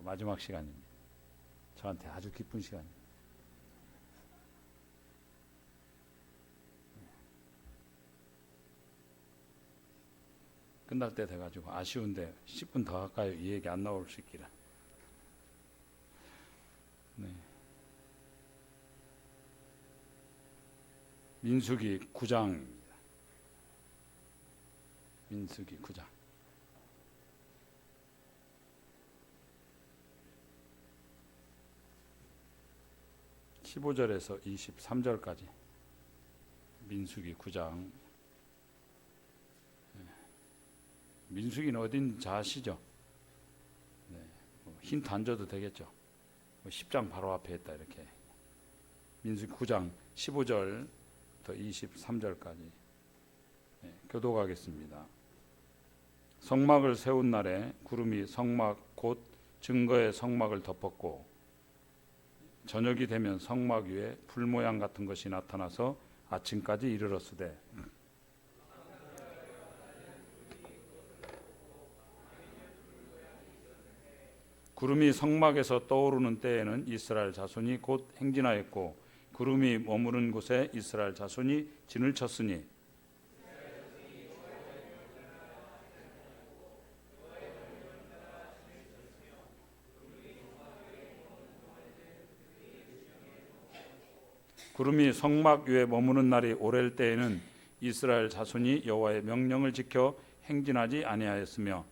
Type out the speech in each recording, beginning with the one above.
마지막 시간입니다. 저한테 아주 기쁜 시간입니다. 끝날 때 돼가지고 아쉬운데 10분 더 할까요? 이 얘기 안 나올 수 있기라. 네. 민수기 9장입니다. 민수기 9장. 15절에서 23절까지 민수기 9장. 민수기는 어딘지 아시죠? 네, 힌트 안 줘도 되겠죠. 10장 바로 앞에 있다 이렇게. 민수기 9장 15절부터 23절까지 교독하겠습니다. 성막을 세운 날에 구름이 성막 곧 증거의 성막을 덮었고 저녁이 되면 성막 위에 불 모양 같은 것이 나타나서 아침까지 이르렀으되 구름이 성막에서 떠오르는 때에는 이스라엘 자손이 곧 행진하였고 구름이 머무는 곳에 이스라엘 자손이 진을 쳤으니 구름이 성막 위에 머무는 날이 오랠 때에는 이스라엘 자손이 여호와의 명령을 지켜 행진하지 아니하였으며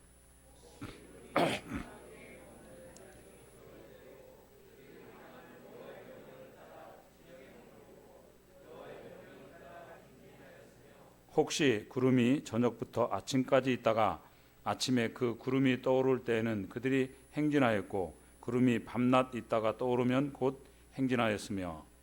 혹시 구름이 저녁부터 아침까지 있다가 아침에 그 구름이 떠오를 때에는 그들이 행진하였고 구름이 밤낮 있다가 떠오르면 곧 행진하였으며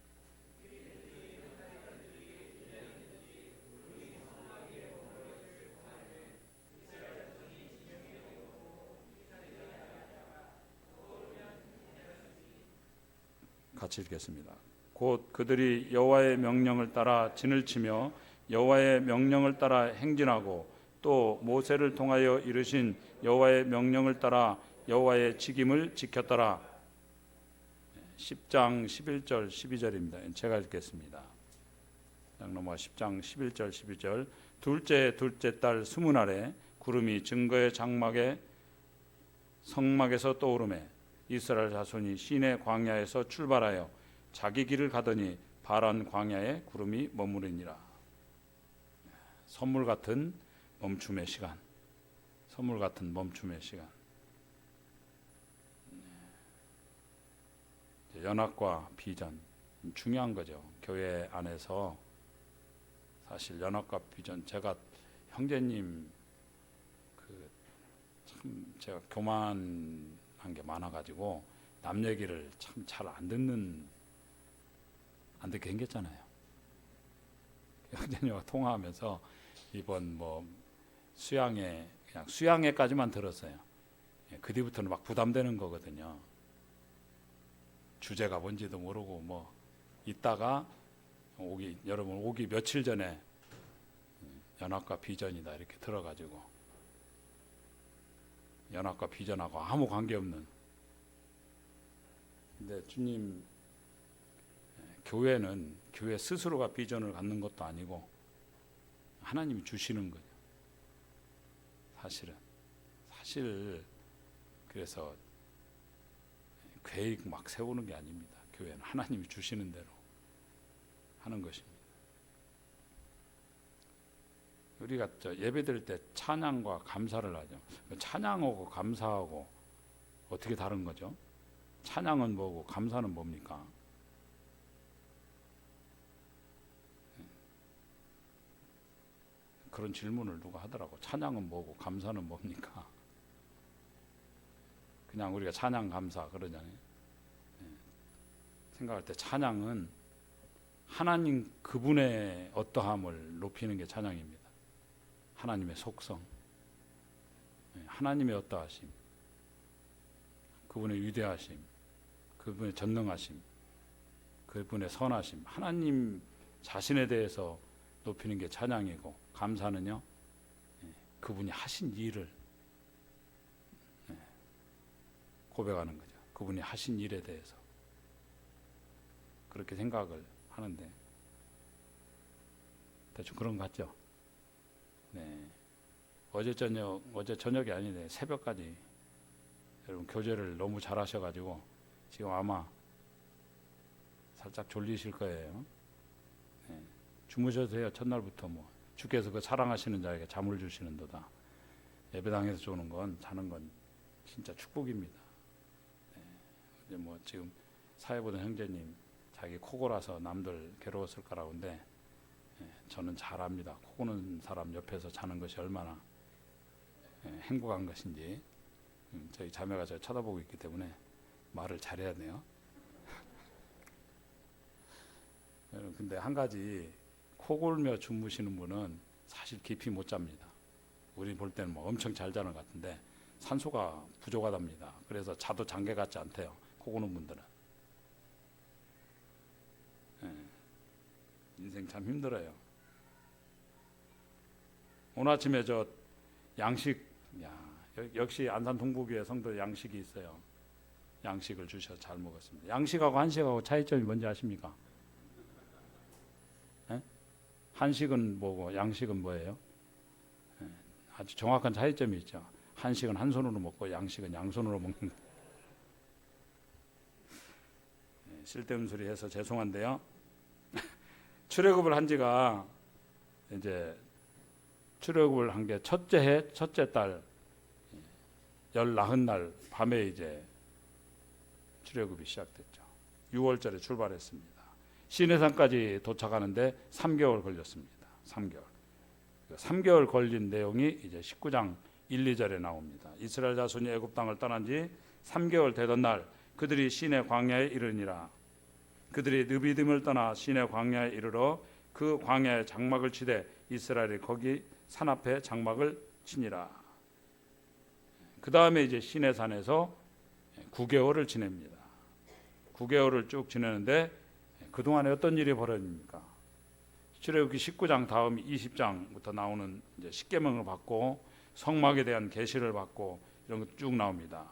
같이 읽겠습니다. 곧 그들이 여호와의 명령을 따라 진을 치며 여호와의 명령을 따라 행진하고 또 모세를 통하여 이르신 여호와의 명령을 따라 여호와의 직임을 지켰더라. 10장 11절 12절입니다. 제가 읽겠습니다. 넘어가 10장 11절 12절. 둘째 달 스무 날에 구름이 증거의 장막에 성막에서 떠오르매 이스라엘 자손이 시내 광야에서 출발하여 자기 길을 가더니 바란 광야에 구름이 머무르니라. 선물 같은 멈춤의 시간. 선물 같은 멈춤의 시간. 연합과 비전 중요한 거죠. 교회 안에서 사실 연합과 비전. 제가 형제님 참 제가 교만한 게 많아가지고 남 얘기를 참 잘 안 듣게 생겼잖아요. 형제님과 통화하면서 이번 뭐 수양회 그냥 수양회까지만 들었어요. 그 뒤부터는 막 부담되는 거거든요. 주제가 뭔지도 모르고 뭐 있다가 여러분 오기 며칠 전에 연합과 비전이다 이렇게 들어가지고 연합과 비전하고 아무 관계없는. 근데 주님 교회는 교회 스스로가 비전을 갖는 것도 아니고 하나님이 주시는 거죠. 사실 그래서 계획 막 세우는 게 아닙니다. 교회는 하나님이 주시는 대로 하는 것입니다. 우리가 예배 드릴 때 찬양과 감사를 하죠. 찬양하고 감사하고 어떻게 다른 거죠? 찬양은 뭐고 감사는 뭡니까? 그런 질문을 누가 하더라고. 찬양은 뭐고 감사는 뭡니까? 그냥 우리가 찬양 감사 그러잖아요. 생각할 때 찬양은 하나님 그분의 어떠함을 높이는 게 찬양입니다. 하나님의 속성, 하나님의 어떠하심, 그분의 위대하심, 그분의 전능하심, 그분의 선하심, 하나님 자신에 대해서 높이는 게 찬양이고, 감사는요 그분이 하신 일을 고백하는 거죠. 그분이 하신 일에 대해서 그렇게 생각을 하는데 대충 그런 것 같죠. 네. 어제 저녁이 아니네, 새벽까지 여러분 교제를 너무 잘하셔가지고 지금 아마 살짝 졸리실 거예요. 네. 주무셔도 돼요. 첫날부터 뭐 주께서 그 사랑하시는 자에게 잠을 주시는도다. 예배당에서 주는 건, 자는 건 진짜 축복입니다. 네. 이제 뭐 지금 사회 보던 형제님 자기 코 골아서 남들 괴로웠을 거라고인데, 저는 잘 압니다. 코 고는 사람 옆에서 자는 것이 얼마나 행복한 것인지. 저희 자매가 저 쳐다보고 있기 때문에 말을 잘해야 돼요. 근데 한 가지, 코 골며 주무시는 분은 사실 깊이 못 잡니다. 우리 볼 때는 뭐 엄청 잘 자는 것 같은데 산소가 부족하답니다. 그래서 자도 장계 같지 않대요, 코 고는 분들은. 인생 참 힘들어요. 오늘 아침에 저 양식, 역시 안산 동부교회 성도 양식이 있어요. 양식을 주셔서 잘 먹었습니다. 양식하고 한식하고 차이점이 뭔지 아십니까? 한식은 뭐고 양식은 뭐예요? 아주 정확한 차이점이 있죠. 한식은 한 손으로 먹고 양식은 양손으로 먹는. 쓸데없는 소리 해서 죄송한데요. 출애굽을 한 지가 이제 출애굽을 한 게 첫째 해 첫째 달 19날 밤에 이제 출애굽이 시작됐죠. 6월절에 출발했습니다. 시내산까지 도착하는데 3개월 걸렸습니다. 3개월. 3개월 걸린 내용이 이제 19장 1, 2절에 나옵니다. 이스라엘 자손이 애굽 땅을 떠난 지 3개월 되던 날 그들이 시내 광야에 이르니라. 그들이 느비딤을 떠나 시내 광야에 이르러 그 광야에 장막을 치되 이스라엘이 거기 산 앞에 장막을 치니라. 그 다음에 이제 시내산에서 9개월을 지냅니다. 9개월을 쭉 지내는데 그동안에 어떤 일이 벌어집니까? 출애굽기 19장 다음 20장부터 나오는 이제 십계명을 받고 성막에 대한 계시를 받고 이런 것 쭉 나옵니다.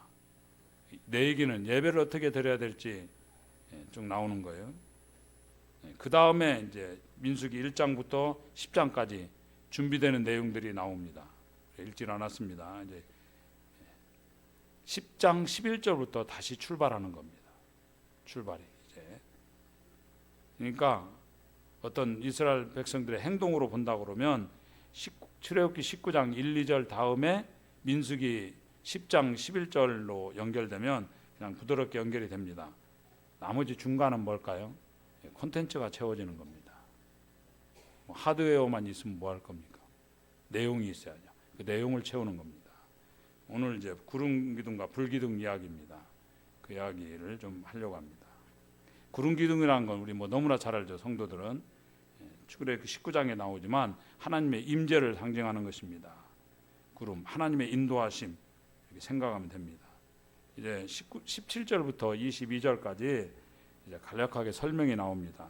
내 얘기는 예배를 어떻게 드려야 될지 쭉 나오는 거예요. 그 다음에 이제 민수기 1장부터 10장까지 준비되는 내용들이 나옵니다. 읽질 않았습니다. 이제 10장 11절부터 다시 출발하는 겁니다. 출발이 이제. 그러니까 어떤 이스라엘 백성들의 행동으로 본다고 그러면 출애굽기 19장 1, 2절 다음에 민수기 10장 11절로 연결되면 그냥 부드럽게 연결이 됩니다. 나머지 중간은 뭘까요? 콘텐츠가 채워지는 겁니다. 하드웨어만 있으면 뭐 할 겁니까? 내용이 있어야죠. 그 내용을 채우는 겁니다. 오늘 이제 구름 기둥과 불 기둥 이야기입니다. 그 이야기를 좀 하려고 합니다. 구름 기둥이라는 건 우리 뭐 너무나 잘 알죠. 성도들은 출애굽기 19장에 나오지만 하나님의 임재를 상징하는 것입니다. 구름, 하나님의 인도하심 이렇게 생각하면 됩니다. 이제 17절부터 22절까지 이제 간략하게 설명이 나옵니다.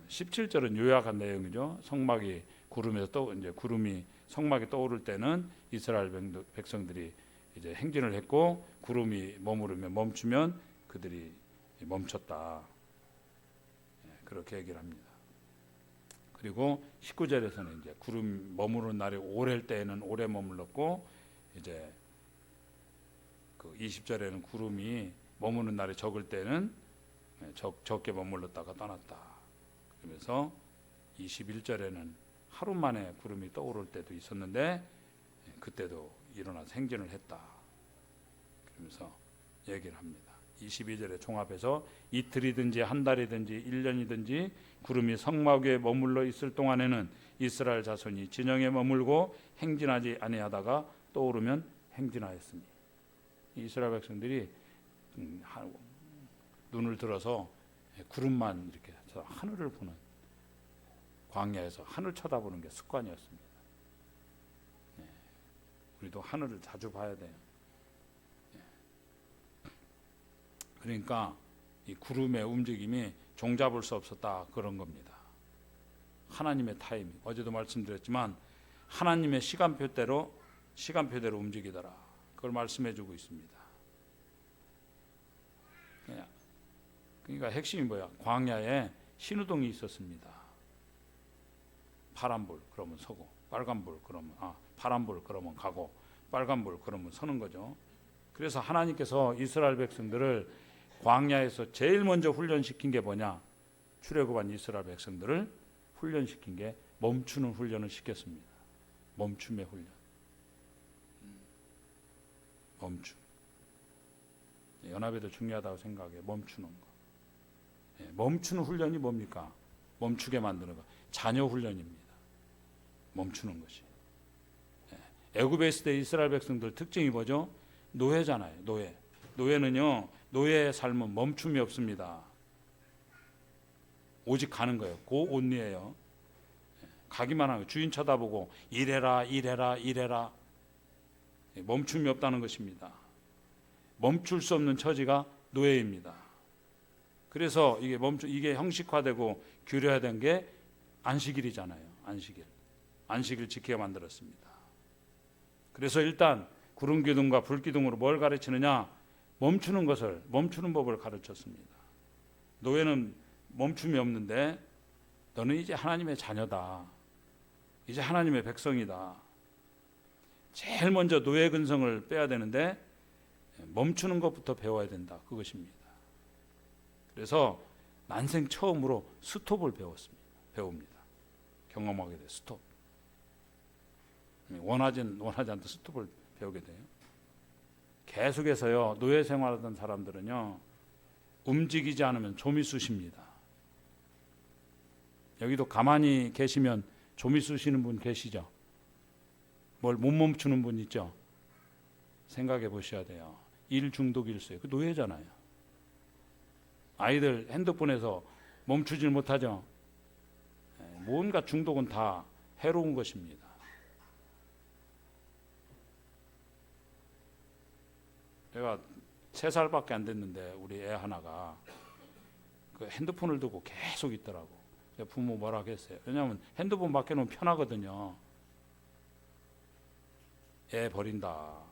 17절은 요약한 내용이죠. 성막이 구름에서 또 이제 구름이 성막에 떠오를 때는 이스라엘 백성들이 이제 행진을 했고 구름이 머무르면 멈추면 그들이 멈췄다. 그렇게 얘기를 합니다. 그리고 19절에서는 이제 구름 머무르는 날이 오래일 때에는 오래 머물렀고 이제 그 20절에는 구름이 머무는 날이 적을 때는 적게 머물렀다가 떠났다. 그러면서 21절에는 하루 만에 구름이 떠오를 때도 있었는데 그때도 일어나서 행진을 했다. 그러면서 얘기를 합니다. 22절에 종합해서 이틀이든지 한 달이든지 1년이든지 구름이 성막 위에 머물러 있을 동안에는 이스라엘 자손이 진영에 머물고 행진하지 아니하다가 떠오르면 행진하였으니 이스라엘 백성들이 눈을 들어서 구름만 이렇게 하늘을 보는 광야에서 하늘 쳐다보는 게 습관이었습니다. 우리도 하늘을 자주 봐야 돼요. 그러니까 이 구름의 움직임이 종잡을 수 없었다 그런 겁니다. 하나님의 타이밍. 어제도 말씀드렸지만 하나님의 시간표대로 움직이더라. 그걸 말씀해주고 있습니다. 그러니까 핵심이 뭐야? 광야에 신호등이 있었습니다. 파란불 그러면 서고, 빨간불 그러면 파란불 그러면 가고, 빨간불 그러면 서는 거죠. 그래서 하나님께서 이스라엘 백성들을 광야에서 제일 먼저 훈련시킨 게 뭐냐? 출애굽한 이스라엘 백성들을 훈련시킨 게 멈추는 훈련을 시켰습니다. 멈춤의 훈련. 멈춤. 연합에도 중요하다고 생각해. 멈추는 거. 멈추는 훈련이 뭡니까? 멈추게 만드는 거. 자녀 훈련입니다. 멈추는 것이. 애굽에 있을 때 이스라엘 백성들 특징이 뭐죠? 노예잖아요. 노예. 노예는요, 노예의 삶은 멈춤이 없습니다. 오직 가는 거예요. 고 온리예요. 가기만 하고 주인 쳐다보고 이래라 이래라 이래라. 멈춤이 없다는 것입니다. 멈출 수 없는 처지가 노예입니다. 그래서 이게 형식화되고 규례화된 게 안식일이잖아요. 안식일 지키게 만들었습니다. 그래서 일단 구름 기둥과 불 기둥으로 뭘 가르치느냐? 멈추는 법을 가르쳤습니다. 노예는 멈춤이 없는데 너는 이제 하나님의 자녀다. 이제 하나님의 백성이다. 제일 먼저 노예 근성을 빼야 되는데 멈추는 것부터 배워야 된다. 그것입니다. 그래서 난생 처음으로 스톱을 배웁니다. 경험하게 돼. 스톱. 원하지 않도 스톱을 배우게 돼요. 계속해서요, 노예 생활하던 사람들은요, 움직이지 않으면 좀이 쑤십니다. 여기도 가만히 계시면 좀이 쑤시는 분 계시죠? 뭘 못 멈추는 분 있죠? 생각해 보셔야 돼요. 일 중독일수예요. 그 노예잖아요. 아이들 핸드폰에서 멈추질 못하죠? 뭔가 중독은 다 해로운 것입니다. 제가 3살밖에 안 됐는데 우리 애 하나가 그 핸드폰을 두고 계속 있더라고. 부모 뭐라 하겠어요? 왜냐하면 핸드폰 맡겨놓으면 편하거든요. 애 버린다.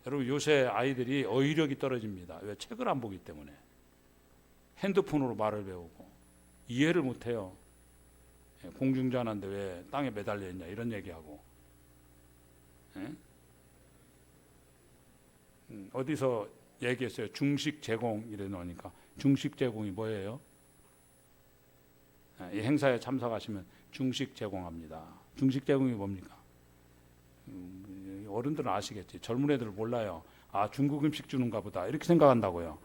여러분 요새 아이들이 어휘력이 떨어집니다. 왜? 책을 안 보기 때문에. 핸드폰으로 말을 배우고 이해를 못해요. 공중전화인데 왜 땅에 매달려 있냐 이런 얘기하고. 어디서 얘기했어요. 중식 제공 이래 놓으니까 중식 제공이 뭐예요? 이 행사에 참석하시면 중식 제공합니다. 중식 제공이 뭡니까? 어른들은 아시겠지. 젊은 애들은 몰라요. 아, 중국 음식 주는가 보다 이렇게 생각한다고요.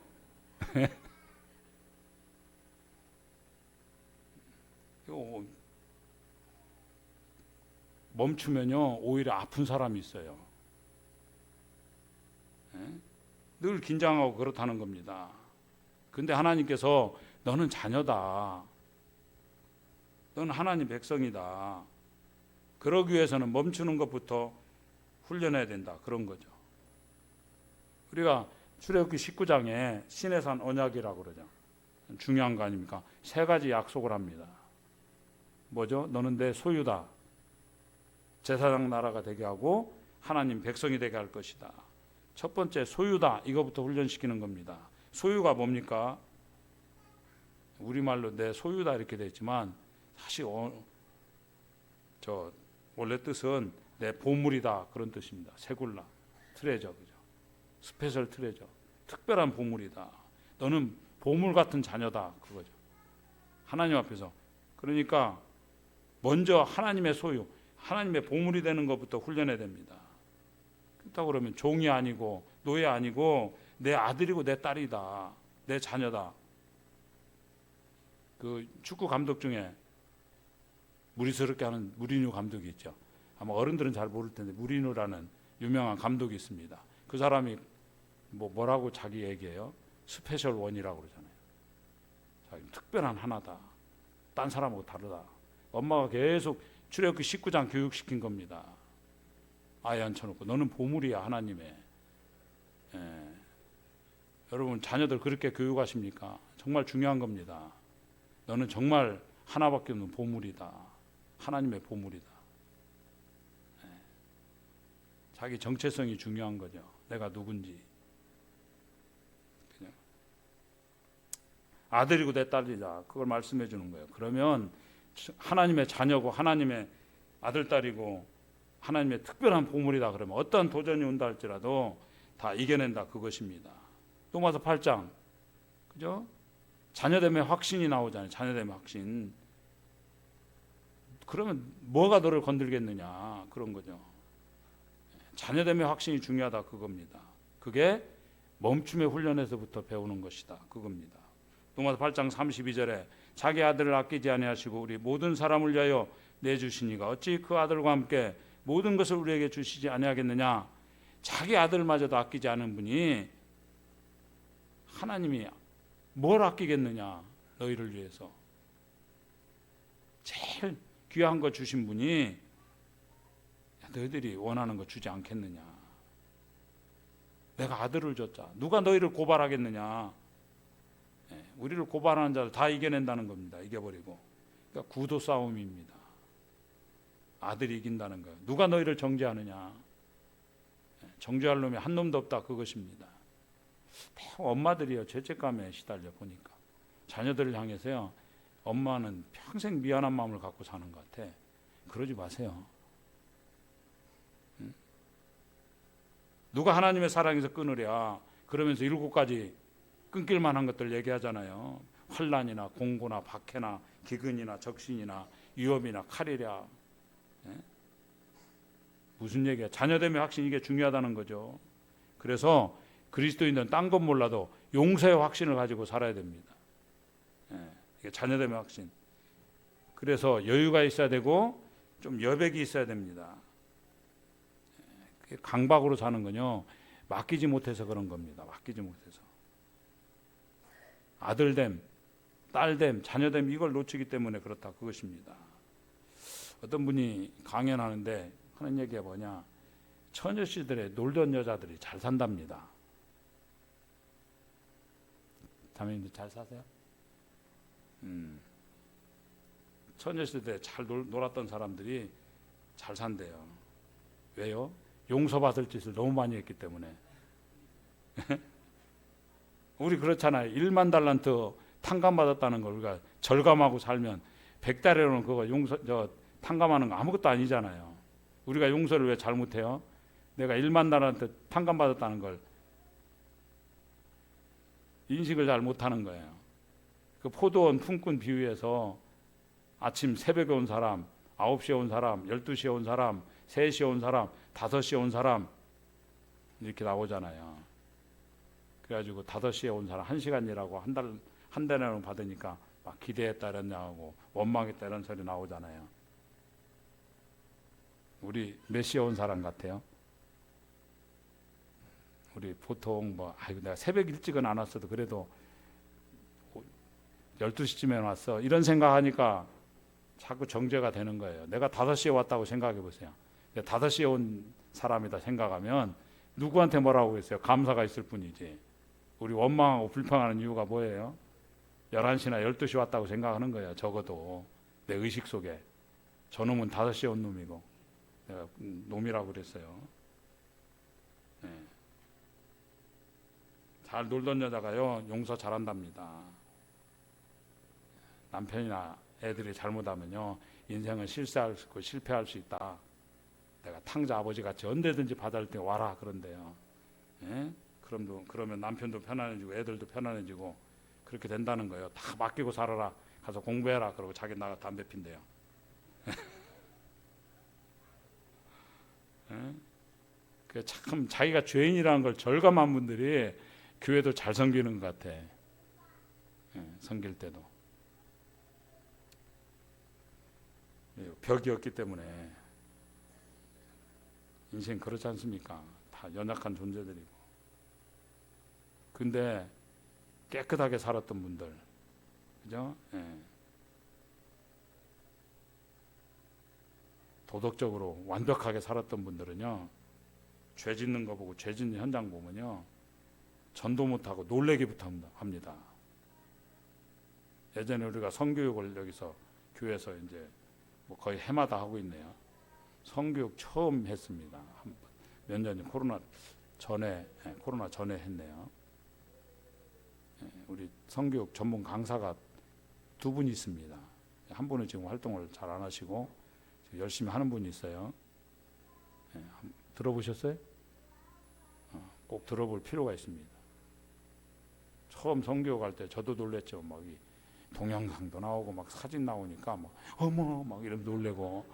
멈추면요 오히려 아픈 사람이 있어요. 늘 긴장하고 그렇다는 겁니다. 근데 하나님께서 너는 자녀다. 너는 하나님 백성이다. 그러기 위해서는 멈추는 것부터 훈련해야 된다. 그런 거죠. 우리가 출애굽기 19장에 시내산 언약이라고 그러죠. 중요한 거 아닙니까? 3가지 약속을 합니다. 뭐죠? 너는 내 소유다. 제사장 나라가 되게 하고 하나님 백성이 되게 할 것이다. 첫 번째 소유다. 이거부터 훈련시키는 겁니다. 소유가 뭡니까? 우리말로 내 소유다 이렇게 되어 있지만 사실 원래 뜻은 내 보물이다 그런 뜻입니다. 세굴라, 트레저, 그죠? 스페셜 트레저, 특별한 보물이다. 너는 보물 같은 자녀다 그거죠. 하나님 앞에서. 그러니까 먼저 하나님의 소유, 하나님의 보물이 되는 것부터 훈련해야 됩니다. 그렇다고 그러면 종이 아니고 노예 아니고 내 아들이고 내 딸이다. 내 자녀다. 그 축구 감독 중에 무리스럽게 하는 무리뉴 감독이 있죠. 아마 어른들은 잘 모를 텐데 무리뉴라는 유명한 감독이 있습니다. 그 사람이 뭐라고 자기 얘기해요? 스페셜 원이라고 그러잖아요. 자기 특별한 하나다. 딴 사람하고 다르다. 엄마가 계속 출애굽기 19장 교육시킨 겁니다. 아예 앉혀놓고 너는 보물이야 하나님의. 여러분 자녀들 그렇게 교육하십니까? 정말 중요한 겁니다. 너는 정말 하나밖에 없는 보물이다. 하나님의 보물이다. 자기 정체성이 중요한 거죠. 내가 누군지. 그냥 아들이고 내 딸이다. 그걸 말씀해 주는 거예요. 그러면 하나님의 자녀고 하나님의 아들, 딸이고 하나님의 특별한 보물이다. 그러면 어떠한 도전이 온다 할지라도 다 이겨낸다. 그것입니다. 로마서 8장, 그죠? 자녀됨의 확신이 나오잖아요. 자녀됨의 확신. 그러면 뭐가 너를 건들겠느냐, 그런 거죠. 자녀됨의 확신이 중요하다, 그겁니다. 그게 멈춤의 훈련에서부터 배우는 것이다, 그겁니다. 로마서 8장 32절에 자기 아들을 아끼지 아니하시고 우리 모든 사람을 위하여 내주시니가 어찌 그 아들과 함께 모든 것을 우리에게 주시지 아니하겠느냐. 자기 아들마저도 아끼지 않은 분이 하나님이 뭘 아끼겠느냐, 너희를 위해서. 제일 귀한 거 주신 분이 너희들이 원하는 거 주지 않겠느냐. 내가 아들을 줬자 누가 너희를 고발하겠느냐. 우리를 고발하는 자를 다 이겨낸다는 겁니다. 이겨버리고. 그러니까 구도 싸움입니다. 아들이 이긴다는 거예요. 누가 너희를 정죄하느냐. 정죄할 놈이 한 놈도 없다, 그것입니다. 엄마들이요, 죄책감에 시달려 보니까 자녀들을 향해서요, 엄마는 평생 미안한 마음을 갖고 사는 것 같아. 그러지 마세요. 누가 하나님의 사랑에서 끊으랴. 그러면서 7가지 끊길 만한 것들 얘기하잖아요. 환난이나 공고나 박해나 기근이나 적신이나 위험이나 칼이랴. 무슨 얘기야? 자녀됨의 확신, 이게 중요하다는 거죠. 그래서 그리스도인들은 딴 건 몰라도 용서의 확신을 가지고 살아야 됩니다. 이게 자녀됨의 확신. 그래서 여유가 있어야 되고 좀 여백이 있어야 됩니다. 강박으로 사는 건요, 맡기지 못해서 그런 겁니다. 맡기지 못해서. 아들됨, 딸됨, 자녀됨, 이걸 놓치기 때문에 그렇다, 그것입니다. 어떤 분이 강연하는데 하는 얘기가 뭐냐, 처녀 시절에 놀던 여자들이 잘 산답니다. 자매님들 잘 사세요? 처녀 시절에 잘 놀았던 사람들이 잘 산대요. 왜요? 용서받을 짓을 너무 많이 했기 때문에. 우리 그렇잖아요. 1만 달란트 탕감받았다는 걸 우리가 절감하고 살면 100달러는 그거 탕감하는 거 아무것도 아니잖아요. 우리가 용서를 왜 잘못해요? 내가 1만 달란트 탕감받았다는 걸 인식을 잘 못하는 거예요. 그 포도원 품꾼 비유에서 아침 새벽에 온 사람, 9시에 온 사람, 12시에 온 사람, 3시에 온 사람, 5시에 온 사람, 이렇게 나오잖아요. 그래가지고 5시에 온 사람 1시간 일하고 한 달에 받으니까 막 기대했다 이런 얘기하고 원망했다 이런 소리 나오잖아요. 우리 몇 시에 온 사람 같아요? 우리 보통 내가 새벽 일찍은 안 왔어도 그래도 12시쯤에 왔어, 이런 생각하니까 자꾸 정죄가 되는 거예요. 내가 5시에 왔다고 생각해 보세요. 5시에 온 사람이다 생각하면 누구한테 뭐라고 했어요? 감사가 있을 뿐이지. 우리 원망하고 불평하는 이유가 뭐예요? 11시나 12시 왔다고 생각하는 거예요. 적어도 내 의식 속에. 저놈은 5시에 온 놈이고, 내가 놈이라고 그랬어요. 네. 잘 놀던 여자가요, 용서 잘한답니다. 남편이나 애들이 잘못하면요, 인생은 실수할 수 있고 실패할 수 있다. 내가 탕자 아버지 같이 언제든지 받을 때 와라 그런데요. 예? 그러면 남편도 편안해지고 애들도 편안해지고 그렇게 된다는 거예요. 다 맡기고 살아라. 가서 공부해라. 그러고 자기 나가 담배 핀대요. 예? 참 자기가 죄인이라는 걸 절감한 분들이 교회도 잘 섬기는 것 같아. 예, 섬길 때도. 벽이 없기 때문에. 인생 그렇지 않습니까? 다 연약한 존재들이고. 근데 깨끗하게 살았던 분들, 그죠? 예. 도덕적으로 완벽하게 살았던 분들은요, 죄 짓는 거 보고, 죄 짓는 현장 보면요, 전도 못하고 놀래기부터 합니다. 예전에 우리가 성교육을 여기서 교회에서 이제 거의 해마다 하고 있네요. 성교육 처음 했습니다. 몇 년이 코로나 전에 했네요. 우리 성교육 전문 강사가 두 분이 있습니다. 한 분은 지금 활동을 잘 안 하시고 열심히 하는 분이 있어요. 들어보셨어요? 꼭 들어볼 필요가 있습니다. 처음 성교육할 때 저도 놀랬죠. 막 동영상도 나오고 막 사진 나오니까 막 어머 막 이러면 놀래고,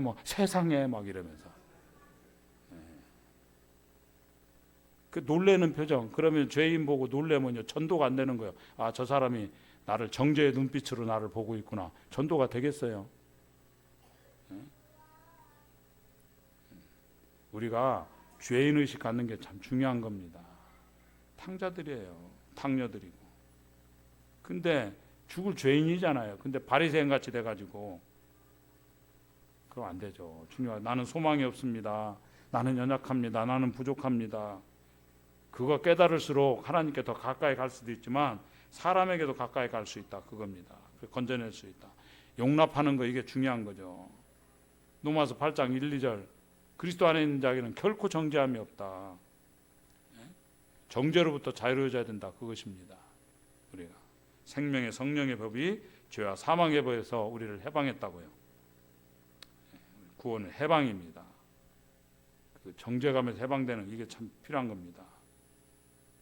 뭐 세상에 막 이러면서 그 놀래는 표정. 그러면 죄인 보고 놀래면요 전도가 안 되는 거예요. 아, 저 사람이 나를 정죄의 눈빛으로 나를 보고 있구나. 전도가 되겠어요? 우리가 죄인 의식 갖는 게 참 중요한 겁니다. 탕자들이에요. 탕녀들이고. 근데 죽을 죄인이잖아요. 근데 바리새인 같이 돼가지고 그럼 안 되죠. 중요한 나는 소망이 없습니다. 나는 연약합니다. 나는 부족합니다. 그거 깨달을수록 하나님께 더 가까이 갈 수도 있지만 사람에게도 가까이 갈 수 있다. 그겁니다. 건져낼 수 있다. 용납하는 거, 이게 중요한 거죠. 로마서 8장 1, 2절 그리스도 안에 있는 자에게는 결코 정죄함이 없다. 정죄로부터 자유로워져야 된다. 그것입니다. 우리가 생명의 성령의 법이 죄와 사망의 법에서 우리를 해방했다고요. 구원은 해방입니다. 그 정죄감에서 해방되는 이게 참 필요한 겁니다.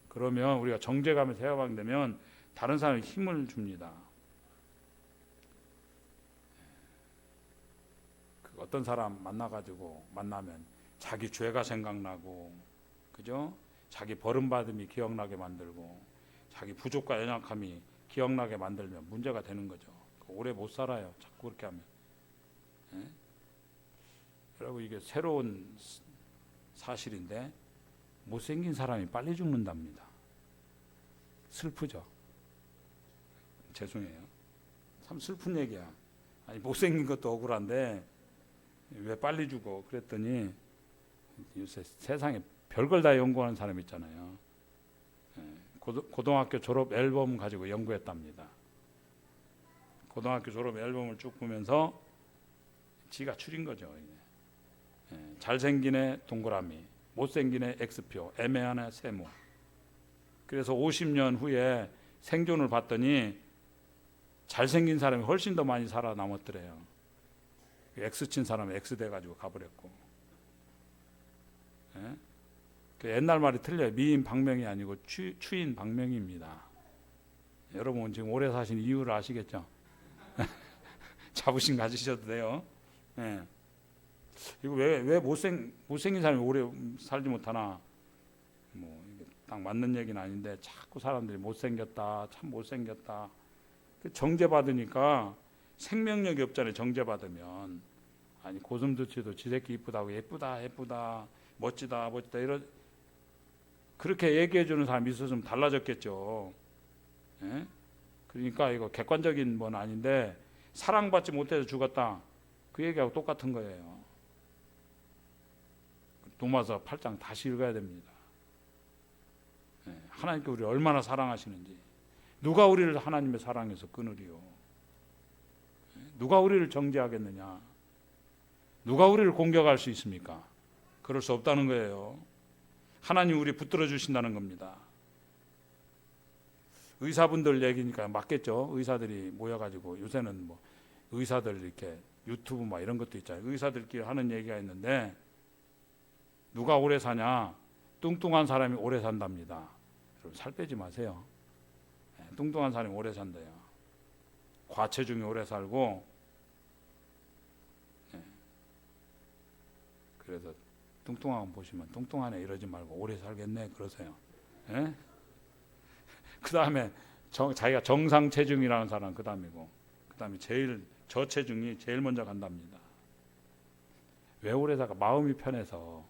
그러면 우리가 정죄감에서 해방되면 다른 사람에게 힘을 줍니다. 그 어떤 사람 만나면 자기 죄가 생각나고, 그죠? 자기 버림받음이 기억나게 만들고, 자기 부족과 연약함이 기억나게 만들면 문제가 되는 거죠. 오래 못 살아요. 자꾸 그렇게 하면. 여러분, 이게 새로운 사실인데 못생긴 사람이 빨리 죽는답니다. 슬프죠? 죄송해요. 참 슬픈 얘기야. 아니, 못생긴 것도 억울한데 왜 빨리 죽어? 그랬더니 요새 세상에 별걸 다 연구하는 사람 있잖아요. 고등학교 졸업 앨범 가지고 연구했답니다. 고등학교 졸업 앨범을 쭉 보면서 지가 추린 거죠. 잘생긴 애 동그라미, 못생긴 애 X표, 애매한 애 세모. 그래서 50년 후에 생존을 봤더니 잘생긴 사람이 훨씬 더 많이 살아남았더래요. X친 사람은 X 돼가지고 가버렸고. 그 옛날 말이 틀려요. 미인 방명이 아니고 추인 방명입니다. 여러분 지금 오래 사신 이유를 아시겠죠? 자부심 가지셔도 돼요. 이거 왜 못생긴 사람이 오래 살지 못하나? 뭐 이게 딱 맞는 얘기는 아닌데 자꾸 사람들이 못생겼다, 참 못생겼다. 정죄 받으니까 생명력이 없잖아요. 정죄 받으면. 아니, 고슴도치도 지 새끼 이쁘다고 예쁘다 멋지다 이런 그렇게 얘기해 주는 사람이 있었으면 달라졌겠죠. 그러니까 이거 객관적인 건 아닌데 사랑받지 못해서 죽었다. 그 얘기하고 똑같은 거예요. 로마서 8장 다시 읽어야 됩니다. 하나님께 우리를 얼마나 사랑하시는지. 누가 우리를 하나님의 사랑에서 끊으리요? 누가 우리를 정죄하겠느냐? 누가 우리를 공격할 수 있습니까? 그럴 수 없다는 거예요. 하나님 우리 붙들어 주신다는 겁니다. 의사분들 얘기니까 맞겠죠. 의사들이 모여가지고 요새는 뭐 의사들 이렇게 유튜브 막 이런 것도 있잖아요. 의사들끼리 하는 얘기가 있는데 누가 오래 사냐? 뚱뚱한 사람이 오래 산답니다. 여러분 살 빼지 마세요. 뚱뚱한 사람이 오래 산대요. 과체중이 오래 살고. 그래서 뚱뚱한 거 보시면 뚱뚱하네 이러지 말고 오래 살겠네 그러세요. 그 다음에 자기가 정상 체중이라는 사람 그 다음이고, 그 다음에 제일 저체중이 제일 먼저 간답니다. 왜 오래 살까? 마음이 편해서.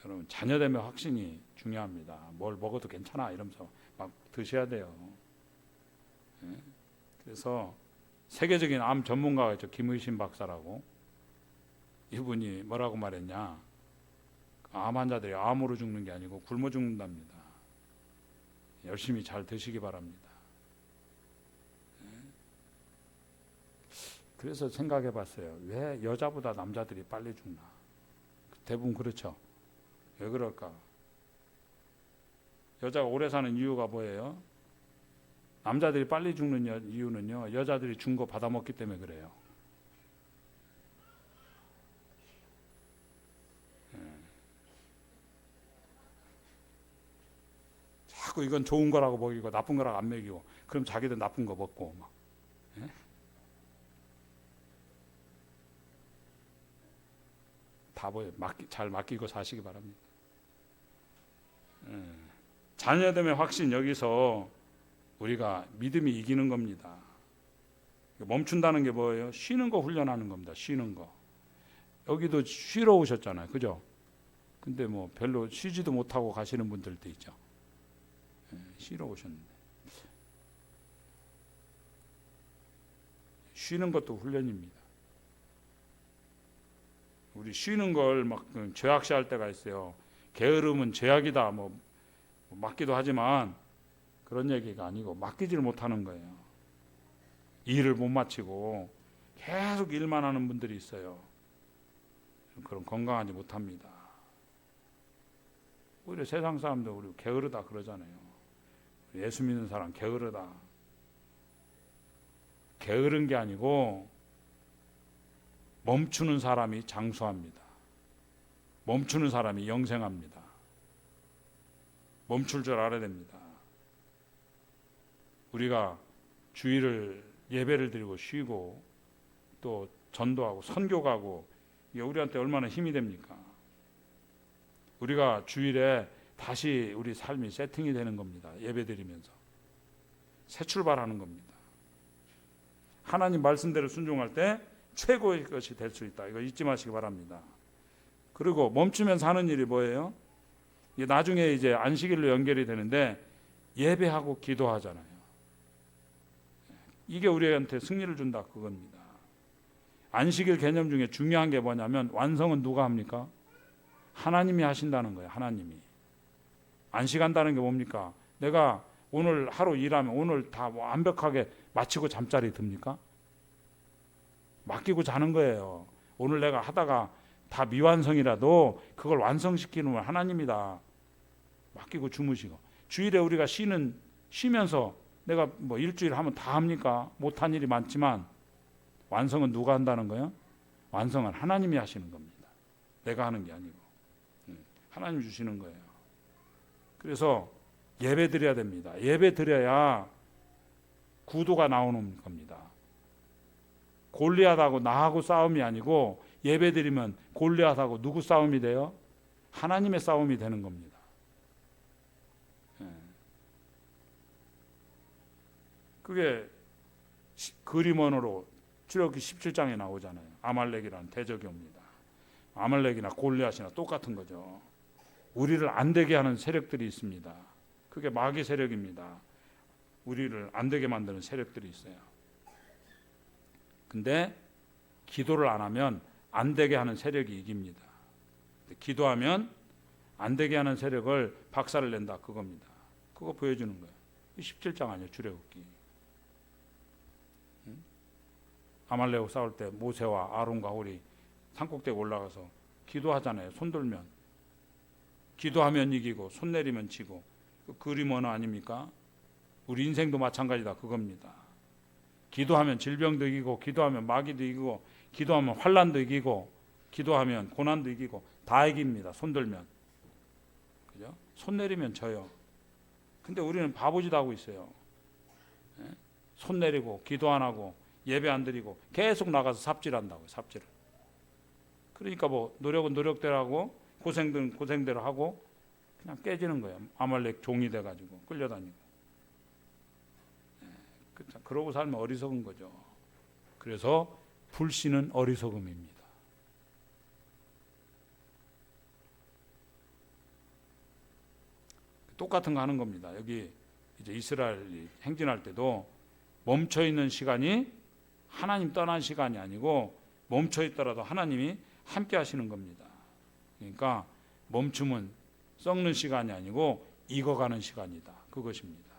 여러분 자녀 되면 확신이 중요합니다. 뭘 먹어도 괜찮아 이러면서 막 드셔야 돼요. 그래서 세계적인 암 전문가가 있죠. 김의신 박사라고. 이분이 뭐라고 말했냐? 암 환자들이 암으로 죽는 게 아니고 굶어 죽는답니다. 열심히 잘 드시기 바랍니다. 그래서 생각해 봤어요. 왜 여자보다 남자들이 빨리 죽나? 대부분 그렇죠. 왜 그럴까? 여자가 오래 사는 이유가 뭐예요? 남자들이 빨리 죽는 이유는요, 여자들이 준 거 받아먹기 때문에 그래요. 자꾸 이건 좋은 거라고 먹이고 나쁜 거라고 안 먹이고, 그럼 자기들 나쁜 거 먹고 막. 예? 다 잘 맡기고 사시기 바랍니다. 예. 자녀됨의 확신, 여기서 우리가 믿음이 이기는 겁니다. 멈춘다는 게 뭐예요? 쉬는 거 훈련하는 겁니다. 쉬는 거. 여기도 쉬러 오셨잖아요, 그죠? 근데 뭐 별로 쉬지도 못하고 가시는 분들도 있죠. 예, 쉬러 오셨는데 쉬는 것도 훈련입니다. 우리 쉬는 걸 막 죄악시할 때가 있어요. 게으름은 죄악이다 뭐 맞기도 하지만 그런 얘기가 아니고 맡기지를 못하는 거예요. 일을 못 마치고 계속 일만 하는 분들이 있어요. 그럼 건강하지 못합니다. 오히려 세상 사람들 우리 게으르다 그러잖아요. 예수 믿는 사람 게으르다. 게으른 게 아니고 멈추는 사람이 장수합니다. 멈추는 사람이 영생합니다. 멈출 줄 알아야 됩니다. 우리가 주일을 예배를 드리고 쉬고 또 전도하고 선교 가고, 이게 우리한테 얼마나 힘이 됩니까? 우리가 주일에 다시 우리 삶이 세팅이 되는 겁니다. 예배 드리면서 새 출발하는 겁니다. 하나님 말씀대로 순종할 때 최고의 것이 될 수 있다. 이거 잊지 마시기 바랍니다. 그리고 멈추면서 하는 일이 뭐예요? 나중에 이제 안식일로 연결이 되는데 예배하고 기도하잖아요. 이게 우리한테 승리를 준다 그겁니다. 안식일 개념 중에 중요한 게 뭐냐면 완성은 누가 합니까? 하나님이 하신다는 거예요. 하나님이. 안식한다는 게 뭡니까? 내가 오늘 하루 일하면 오늘 다 완벽하게 마치고 잠자리 듭니까? 맡기고 자는 거예요. 오늘 내가 하다가 다 미완성이라도 그걸 완성시키는 건 하나님이다. 맡기고 주무시고. 주일에 우리가 쉬면서 내가 뭐 일주일 하면 다 합니까? 못한 일이 많지만 완성은 누가 한다는 거예요? 완성은 하나님이 하시는 겁니다. 내가 하는 게 아니고 하나님이 주시는 거예요. 그래서 예배 드려야 됩니다. 예배 드려야 구도가 나오는 겁니다. 골리앗하고 나하고 싸움이 아니고 예배 드리면 골리앗하고 누구 싸움이 돼요? 하나님의 싸움이 되는 겁니다. 그게 그림 언어로 출애굽기 17장에 나오잖아요. 아말렉이라는 대적이 옵니다. 아말렉이나 골리앗이나 똑같은 거죠. 우리를 안 되게 하는 세력들이 있습니다. 그게 마귀 세력입니다. 우리를 안 되게 만드는 세력들이 있어요. 근데 기도를 안 하면 안 되게 하는 세력이 이깁니다. 기도하면 안 되게 하는 세력을 박살을 낸다 그겁니다. 그거 보여주는 거예요. 17장 아니에요, 출애굽기. 아말렉 싸울 때 모세와 아론과 홀이 산꼭대기에 올라가서 기도하잖아요. 손 들면. 기도하면 이기고 손 내리면 지고. 그 그림 언어 아닙니까? 우리 인생도 마찬가지다 그겁니다. 기도하면 질병도 이기고, 기도하면 마귀도 이기고, 기도하면 환난도 이기고, 기도하면 고난도 이기고 다 이깁니다. 손 들면. 그죠? 손 내리면 져요. 근데 우리는 바보짓 하고 있어요. 손 내리고 기도 안 하고 예배 안 드리고 계속 나가서 삽질한다고요. 삽질을. 그러니까 뭐 노력은 노력대로 하고 고생은 고생대로 하고 그냥 깨지는 거예요. 아말렉 종이 돼가지고 끌려다니고. 그러고 살면 어리석은 거죠. 그래서 불신은 어리석음입니다. 똑같은 거 하는 겁니다. 여기 이제 이스라엘이 행진할 때도 멈춰 있는 시간이 하나님 떠난 시간이 아니고 멈춰 있더라도 하나님이 함께 하시는 겁니다. 그러니까 멈춤은 썩는 시간이 아니고 익어가는 시간이다. 그것입니다.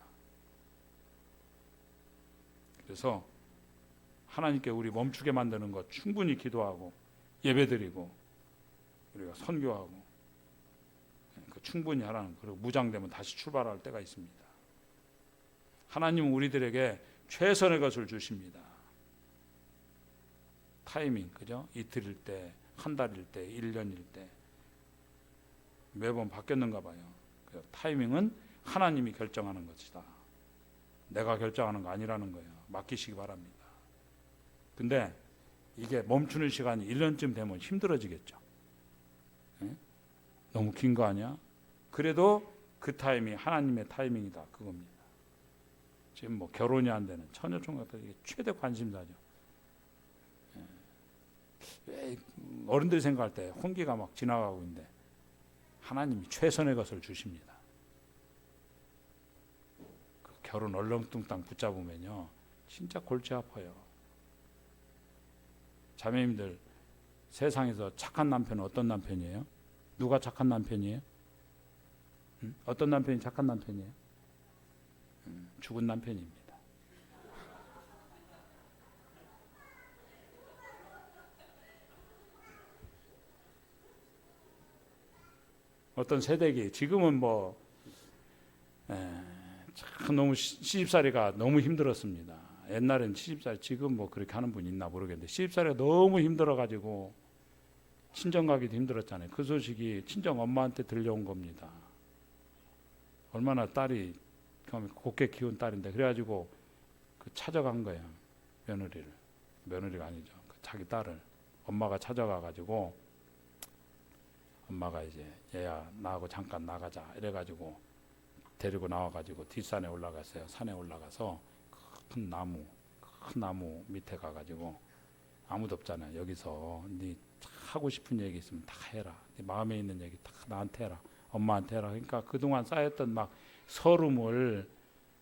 그래서 하나님께 우리 멈추게 만드는 것 충분히 기도하고 예배드리고 우리가 선교하고 충분히 하라는, 그리고 무장되면 다시 출발할 때가 있습니다. 하나님은 우리들에게 최선의 것을 주십니다. 타이밍, 그죠? 이틀일 때, 한 달일 때, 1년일 때 매번 바뀌었는가 봐요. 타이밍은 하나님이 결정하는 것이다. 내가 결정하는 거 아니라는 거예요. 맡기시기 바랍니다. 근데 이게 멈추는 시간이 1년쯤 되면 힘들어지겠죠. 네? 너무 긴 거 아니야? 그래도 그 타이밍이 하나님의 타이밍이다, 그겁니다. 지금 뭐 결혼이 안 되는 처녀총각 이게 최대 관심사죠. 왜 어른들이 생각할 때 홍기가 막 지나가고 있는데 하나님이 최선의 것을 주십니다. 그 결혼 얼렁뚱땅 붙잡으면요 진짜 골치 아파요. 자매님들, 세상에서 착한 남편은 어떤 남편이에요? 누가 착한 남편이에요? 어떤 남편이 착한 남편이에요? 죽은 남편입니다. 어떤 세대기, 지금은 뭐 참 너무 시집살이가 너무 힘들었습니다. 옛날엔 시집살이, 지금 뭐 그렇게 하는 분 있나 모르겠는데 시집살이가 너무 힘들어가지고 친정 가기도 힘들었잖아요. 그 소식이 친정 엄마한테 들려온 겁니다. 얼마나 딸이 곱게 키운 딸인데, 그래가지고 그 찾아간 거예요. 며느리가 아니죠. 자기 딸을 엄마가 찾아가가지고 엄마가 이제 얘야 나하고 잠깐 나가자 이래가지고 데리고 나와가지고 뒷산에 올라갔어요. 산에 올라가서 큰 나무 밑에 가가지고 아무도 없잖아요. 여기서 네 하고 싶은 얘기 있으면 다 해라. 네 마음에 있는 얘기 다 나한테 해라. 엄마한테 해라. 그러니까 그동안 쌓였던 막 서름을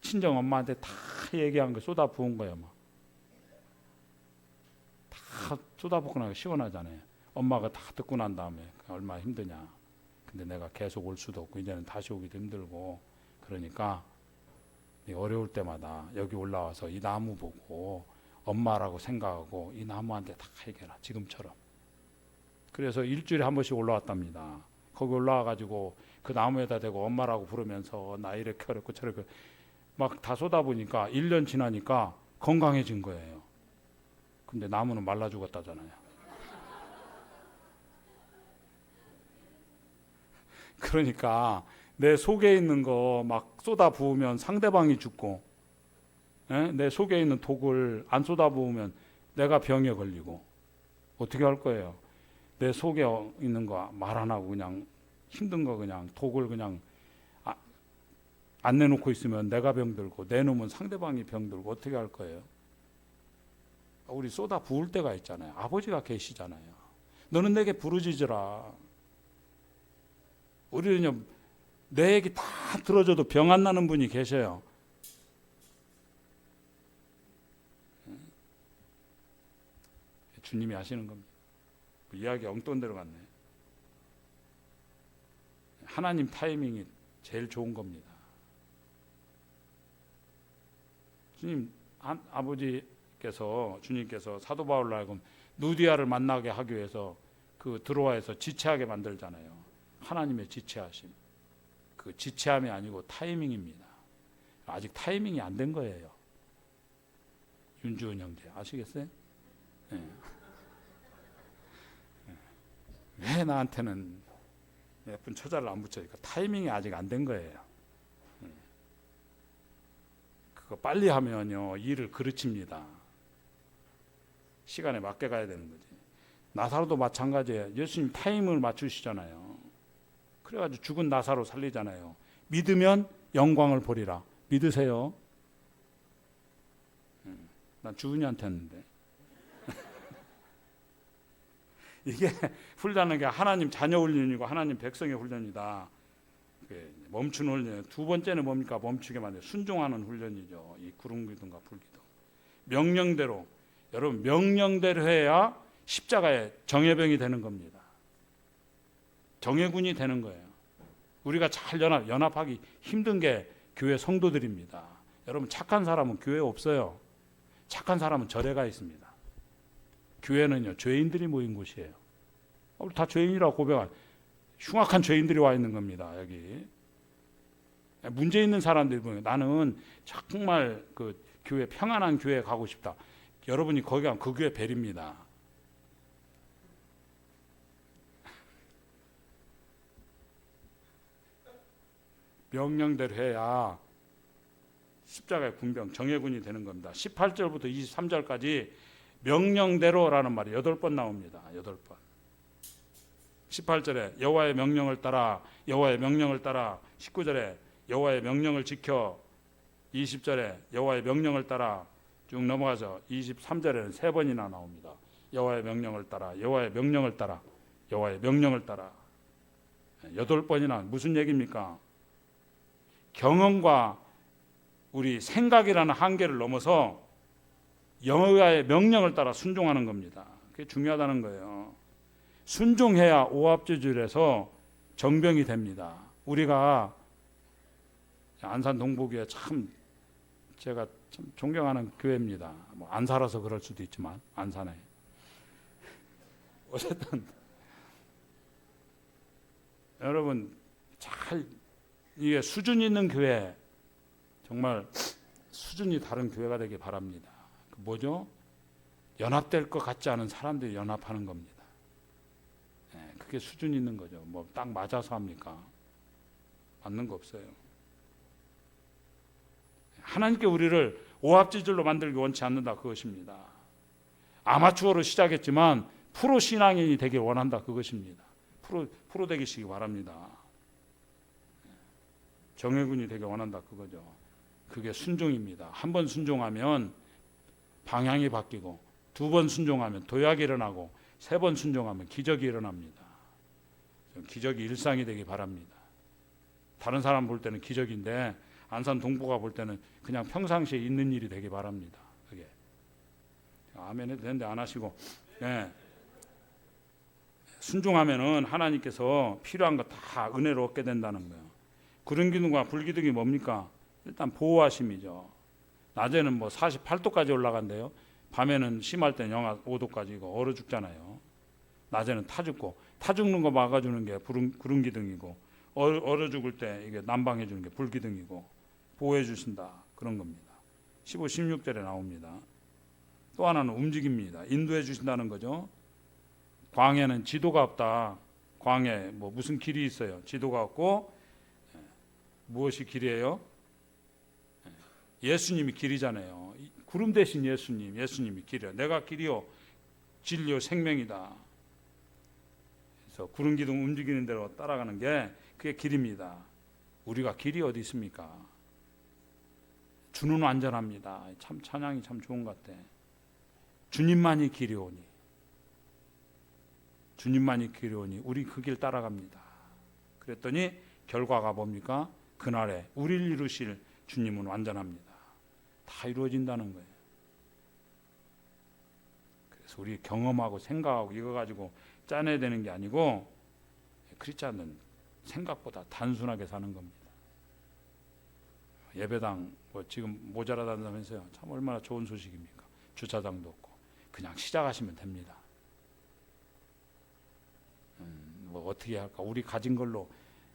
친정 엄마한테 다 얘기한 거 쏟아 부은 거예요. 막 다 쏟아 붓고 나서 시원하잖아요. 엄마가 다 듣고 난 다음에 얼마나 힘드냐. 근데 내가 계속 올 수도 없고 이제는 다시 오기도 힘들고, 그러니까 어려울 때마다 여기 올라와서 이 나무 보고 엄마라고 생각하고 이 나무한테 다 얘기해라. 지금처럼. 그래서 일주일에 한 번씩 올라왔답니다. 거기 올라와가지고 그 나무에다 대고 엄마라고 부르면서 나 이렇게 어렵고 저렇게 막 다 쏟아보니까 1년 지나니까 건강해진 거예요. 근데 나무는 말라 죽었다잖아요. 그러니까 내 속에 있는 거 막 쏟아 부으면 상대방이 죽고, 내 속에 있는 독을 안 쏟아 부으면 내가 병에 걸리고, 어떻게 할 거예요? 내 속에 있는 거 말 안 하고 그냥 힘든 거 그냥 독을 그냥 안 내놓고 있으면 내가 병들고, 내놓으면 상대방이 병들고, 어떻게 할 거예요? 우리 쏟아 부을 때가 있잖아요. 아버지가 계시잖아요. 너는 내게 부르짖으라. 우리는요, 내 얘기 다 들어줘도 병 안 나는 분이 계셔요. 주님이 하시는 겁니다. 이야기 엉뚱한 데로 갔네. 하나님 타이밍이 제일 좋은 겁니다. 주님께서 사도 바울로 하여금 누디아를 만나게 하기 위해서 그 드로아에서 지체하게 만들잖아요. 하나님의 지체하심. 그 지체함이 아니고 타이밍입니다. 아직 타이밍이 안 된 거예요. 윤주은 형제 아시겠어요? 네. 왜 나한테는 예쁜 처자를 안 붙여니까 타이밍이 아직 안 된 거예요. 그거 빨리 하면요 일을 그르칩니다. 시간에 맞게 가야 되는 거지. 나사로도 마찬가지예요. 예수님 타이밍을 맞추시잖아요. 그래가지고 죽은 나사로 살리잖아요. 믿으면 영광을 보리라. 믿으세요? 난 주은이한테 했는데. 이게 훈련하는 게 하나님 자녀 훈련이고 하나님 백성의 훈련이다. 멈추는 훈련. 두 번째는 뭡니까? 멈추게 만드는 순종하는 훈련이죠. 이 구름기둥과 불기둥. 명령대로, 여러분 명령대로 해야 십자가의 정예병이 되는 겁니다. 정예군이 되는 거예요. 우리가 잘 연합하기 힘든 게 교회 성도들입니다. 여러분 착한 사람은 교회에 없어요. 착한 사람은 절에가 있습니다. 교회는요 죄인들이 모인 곳이에요. 우리 다 죄인이라고 고백한, 흉악한 죄인들이 와 있는 겁니다. 여기 문제 있는 사람들이 보면 나는 정말 그 교회 평안한 교회에 가고 싶다. 여러분이 거기 가면 그 교회 벨입니다. 명령대로 해야 십자가의 군병 정예군이 되는 겁니다. 18절부터 23절까지 명령대로라는 말이 8번 나옵니다. 8번. 18절에 여호와의 명령을 따라, 여호와의 명령을 따라. 19절에 여호와의 명령을 지켜. 20절에 여호와의 명령을 따라. 쭉 넘어가서 23절에는 3번이나 나옵니다. 여호와의 명령을 따라, 여호와의 명령을 따라, 여호와의 명령을 따라. 8번이나 무슨 얘기입니까? 경험과 우리 생각이라는 한계를 넘어서 여호와의 명령을 따라 순종하는 겁니다. 그게 중요하다는 거예요. 순종해야 오합지졸에서 정병이 됩니다. 우리가 안산 동부교회 참 제가 참 존경하는 교회입니다. 뭐 안 살아서 그럴 수도 있지만 안산에 어쨌든 여러분 잘 이게 수준 있는 교회, 정말 수준이 다른 교회가 되길 바랍니다. 그 뭐죠? 연합될 것 같지 않은 사람들이 연합하는 겁니다. 그게 수준 있는 거죠. 뭐 딱 맞아서 합니까? 맞는 거 없어요. 하나님께 우리를 오합지졸로 만들기 원치 않는다, 그것입니다. 아마추어로 시작했지만 프로 신앙인이 되길 원한다, 그것입니다. 프로 되기시기 바랍니다. 정예군이 되길 원한다, 그거죠. 그게 순종입니다. 한 번 순종하면 방향이 바뀌고, 2번 순종하면 도약이 일어나고, 3번 순종하면 기적이 일어납니다. 기적이 일상이 되기 바랍니다. 다른 사람 볼 때는 기적인데 안산 동부가 볼 때는 그냥 평상시에 있는 일이 되기 바랍니다. 그게 아멘 해도 되는데 안 하시고, 순종하면은 하나님께서 필요한 거 다 은혜로 얻게 된다는 거예요. 구름기둥과 불기둥이 뭡니까? 일단 보호하심이죠. 낮에는 뭐 48도까지 올라간대요. 밤에는 심할 때 영하 5도까지 이거 얼어 죽잖아요. 낮에는 타 죽는 거 막아주는 게 구름기둥이고, 얼어 죽을 때 이게 난방해 주는 게 불기둥이고, 보호해 주신다, 그런 겁니다. 15, 16절에 나옵니다. 또 하나는 움직입니다. 인도해 주신다는 거죠. 광야는 지도가 없다. 광야에 뭐 무슨 길이 있어요? 지도가 없고, 무엇이 길이에요? 예수님이 길이잖아요. 구름 대신 예수님이 길이요. 내가 길이요, 진리요, 생명이다. 그래서 구름 기둥 움직이는 대로 따라가는 게 그게 길입니다. 우리가 길이 어디 있습니까? 주는 완전합니다. 참 찬양이 참 좋은 것 같아. 주님만이 길이오니, 주님만이 길이오니 우리 그 길 따라갑니다. 그랬더니 결과가 뭡니까? 그날에 우리를 이루실 주님은 완전합니다. 다 이루어진다는 거예요. 그래서 우리 경험하고 생각하고 이거 가지고 짜내야 되는 게 아니고, 크리스찬은 생각보다 단순하게 사는 겁니다. 예배당 뭐 지금 모자라다면서요. 참 얼마나 좋은 소식입니까? 주차장도 없고 그냥 시작하시면 됩니다. 뭐 어떻게 할까? 우리 가진 걸로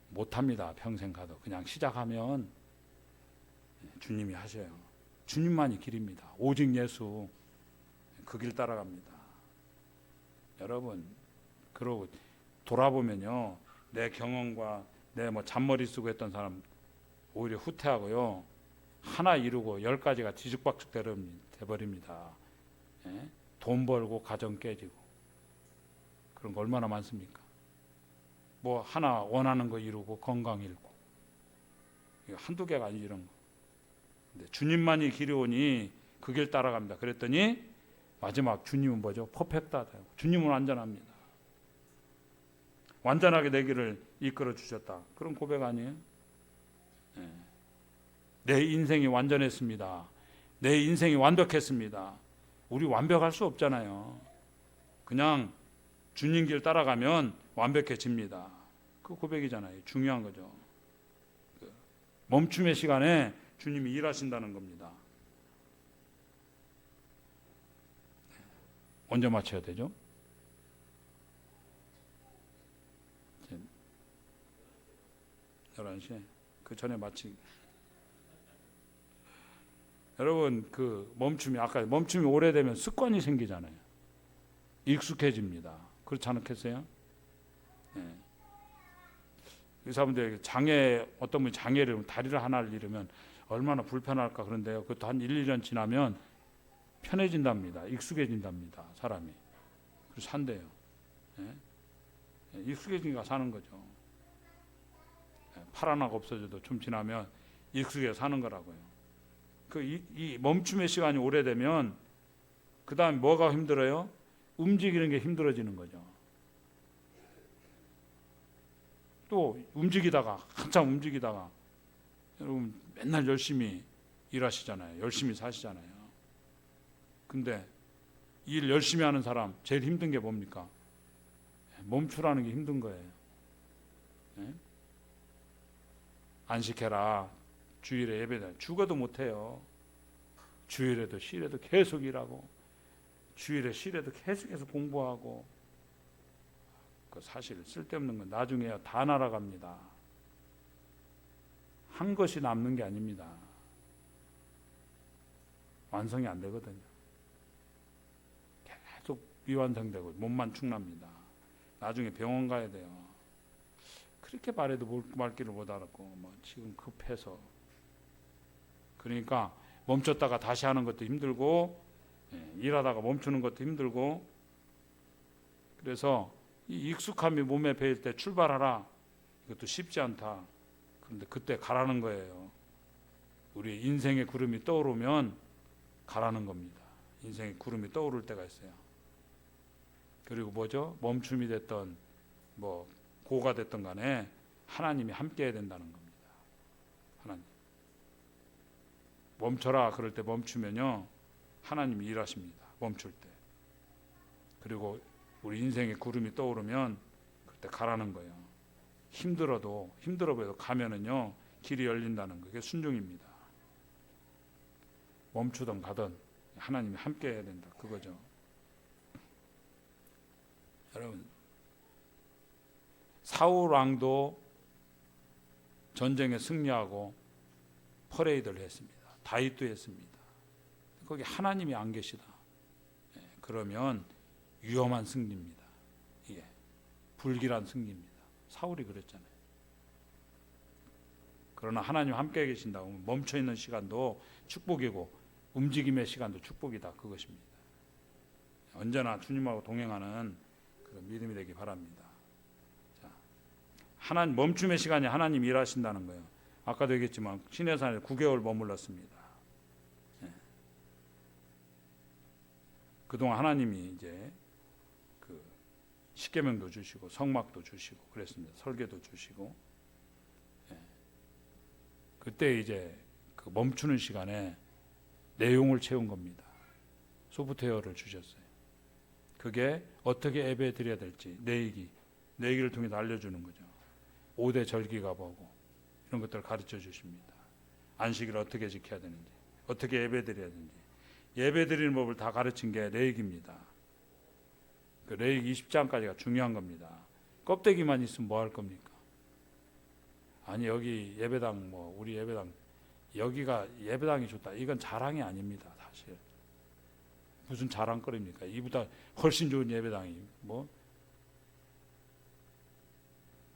못합니다. 평생 가도 그냥 시작하면 주님이 하셔요. 주님만이 길입니다. 오직 예수, 그 길 따라갑니다. 여러분, 그러고 돌아보면요, 내 경험과 내 뭐 잔머리 쓰고 했던 사람 오히려 후퇴하고요, 하나 이루고 10가지가 뒤죽박죽 돼버립니다. 돈 벌고 가정 깨지고 그런 거 얼마나 많습니까? 뭐 하나 원하는 거 이루고 건강 잃고, 이거 한두 개가 아니지 이런 거. 근데 주님만이 길이오니 그 길 따라갑니다. 그랬더니 마지막 주님은 뭐죠? 퍼펙트하다. 주님은 완전합니다. 완전하게 내 길을 이끌어 주셨다. 그런 고백 아니에요? 내 인생이 완전했습니다. 내 인생이 완벽했습니다. 우리 완벽할 수 없잖아요. 그냥 주님 길 따라가면 완벽해집니다. 그 고백이잖아요. 중요한 거죠. 멈춤의 시간에 주님이 일하신다는 겁니다. 언제 맞춰야 되죠? 11시. 그 전에 마치 여러분 그 멈춤이 아까 멈춤이 오래되면 습관이 생기잖아요. 익숙해집니다. 그렇지 않겠어요? 네. 이 사람들 장애 어떤 분이 장애를 다리를 하나를 잃으면 얼마나 불편할까 그런데요. 그것도 한 1, 2년 지나면 편해진답니다. 익숙해진답니다. 사람이. 그래서 산대요. 예? 익숙해지니까 사는 거죠. 팔 하나가 없어져도 좀 지나면 익숙해 사는 거라고요. 이 멈춤의 시간이 오래되면 그 다음 뭐가 힘들어요? 움직이는 게 힘들어지는 거죠. 또 움직이다가 한참 움직이다가 여러분 맨날 열심히 일하시잖아요. 열심히 사시잖아요. 근데 일 열심히 하는 사람 제일 힘든 게 뭡니까? 멈추라는 게 힘든 거예요. 네? 안식해라. 주일에 예배다. 죽어도 못해요. 주일에도 실에도 계속 일하고 주일에 실에도 계속해서 공부하고 그 사실 쓸데없는 건 나중에 다 날아갑니다. 한 것이 남는 게 아닙니다. 완성이 안 되거든요. 계속 미완성되고 몸만 축납니다. 나중에 병원 가야 돼요. 그렇게 말해도 말귀를 못 알았고 뭐 지금 급해서 그러니까 멈췄다가 다시 하는 것도 힘들고 일하다가 멈추는 것도 힘들고 그래서 이 익숙함이 몸에 배일 때 출발하라 이것도 쉽지 않다. 그런데 그때 가라는 거예요. 우리 인생의 구름이 떠오르면 가라는 겁니다. 인생의 구름이 떠오를 때가 있어요. 그리고 뭐죠? 멈춤이 됐던 뭐 고가 됐던 간에 하나님이 함께 해야 된다는 겁니다. 하나님 멈춰라 그럴 때 멈추면요 하나님이 일하십니다. 멈출 때. 그리고 우리 인생의 구름이 떠오르면 그때 가라는 거예요. 힘들어 보여도 가면은요 길이 열린다는 거. 그게 순종입니다. 멈추든 가든 하나님이 함께 해야 된다. 그거죠. 여러분 사울 왕도 전쟁에 승리하고 퍼레이드를 했습니다. 다윗도 했습니다. 거기 하나님이 안 계시다. 그러면 위험한 승리입니다. 이게 불길한 승리입니다. 사울이 그랬잖아요. 그러나 하나님 함께 계신다고 멈춰 있는 시간도 축복이고 움직임의 시간도 축복이다. 그것입니다. 언제나 주님하고 동행하는 그런 믿음이 되기 바랍니다. 자, 하나님 멈춤의 시간이 하나님 일하신다는 거예요. 아까도 얘기했지만 시내산에 9개월 머물렀습니다. 그동안 하나님이 이제 그 십계명도 주시고 성막도 주시고 그랬습니다. 설계도 주시고 그때 이제 그 멈추는 시간에 내용을 채운 겁니다. 소프트웨어를 주셨어요. 그게 어떻게 예배 드려야 될지 내기를 통해서 알려주는 거죠. 5대 절기가 뭐고 이런 것들을 가르쳐 주십니다. 안식일을 어떻게 지켜야 되는지 어떻게 예배 드려야 되는지 예배 드리는 법을 다 가르친 게 레위기입니다. 그 레위기 20장까지가 중요한 겁니다. 껍데기만 있으면 뭐 할 겁니까? 아니 여기 예배당 우리 예배당 여기가 예배당이 좋다. 이건 자랑이 아닙니다. 사실 무슨 자랑거리입니까? 이보다 훨씬 좋은 예배당이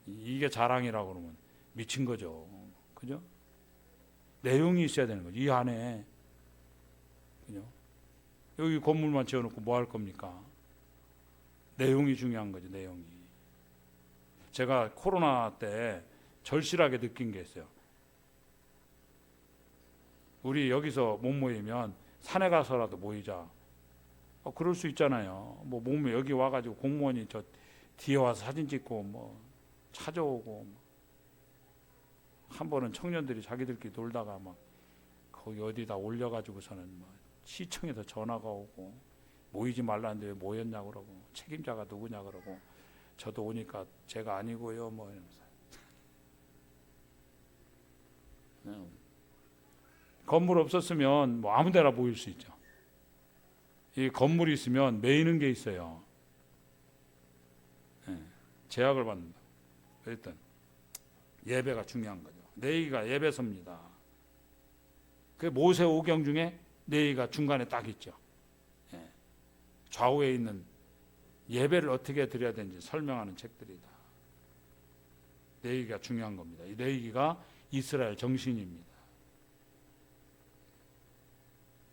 이게 자랑이라고 그러면 미친 거죠. 그죠? 내용이 있어야 되는 거죠. 이 안에 그죠? 여기 건물만 지어놓고 뭐 할 겁니까? 내용이 중요한 거죠. 내용이. 제가 코로나 때 절실하게 느낀 게 있어요. 우리 여기서 못 모이면 산에 가서라도 모이자. 그럴 수 있잖아요. 모이면 여기 와가지고 공무원이 저 뒤에 와서 사진 찍고 찾아오고 한 번은 청년들이 자기들끼리 놀다가 거기 어디다 올려가지고서는 시청에서 전화가 오고 모이지 말라는데 왜 모였냐 그러고 책임자가 누구냐 그러고 저도 오니까 제가 아니고요 이러면서 건물 없었으면 아무데나 모일 수 있죠. 이 건물이 있으면 매이는 게 있어요. 제약을 받는다. 일단 예배가 중요한 거죠. 내기가 예배소입니다. 그 모세 오경 중에 내기가 중간에 딱 있죠. 예. 좌우에 있는 예배를 어떻게 드려야 되는지 설명하는 책들이다. 내기가 중요한 겁니다. 이 내기가 이스라엘 정신입니다.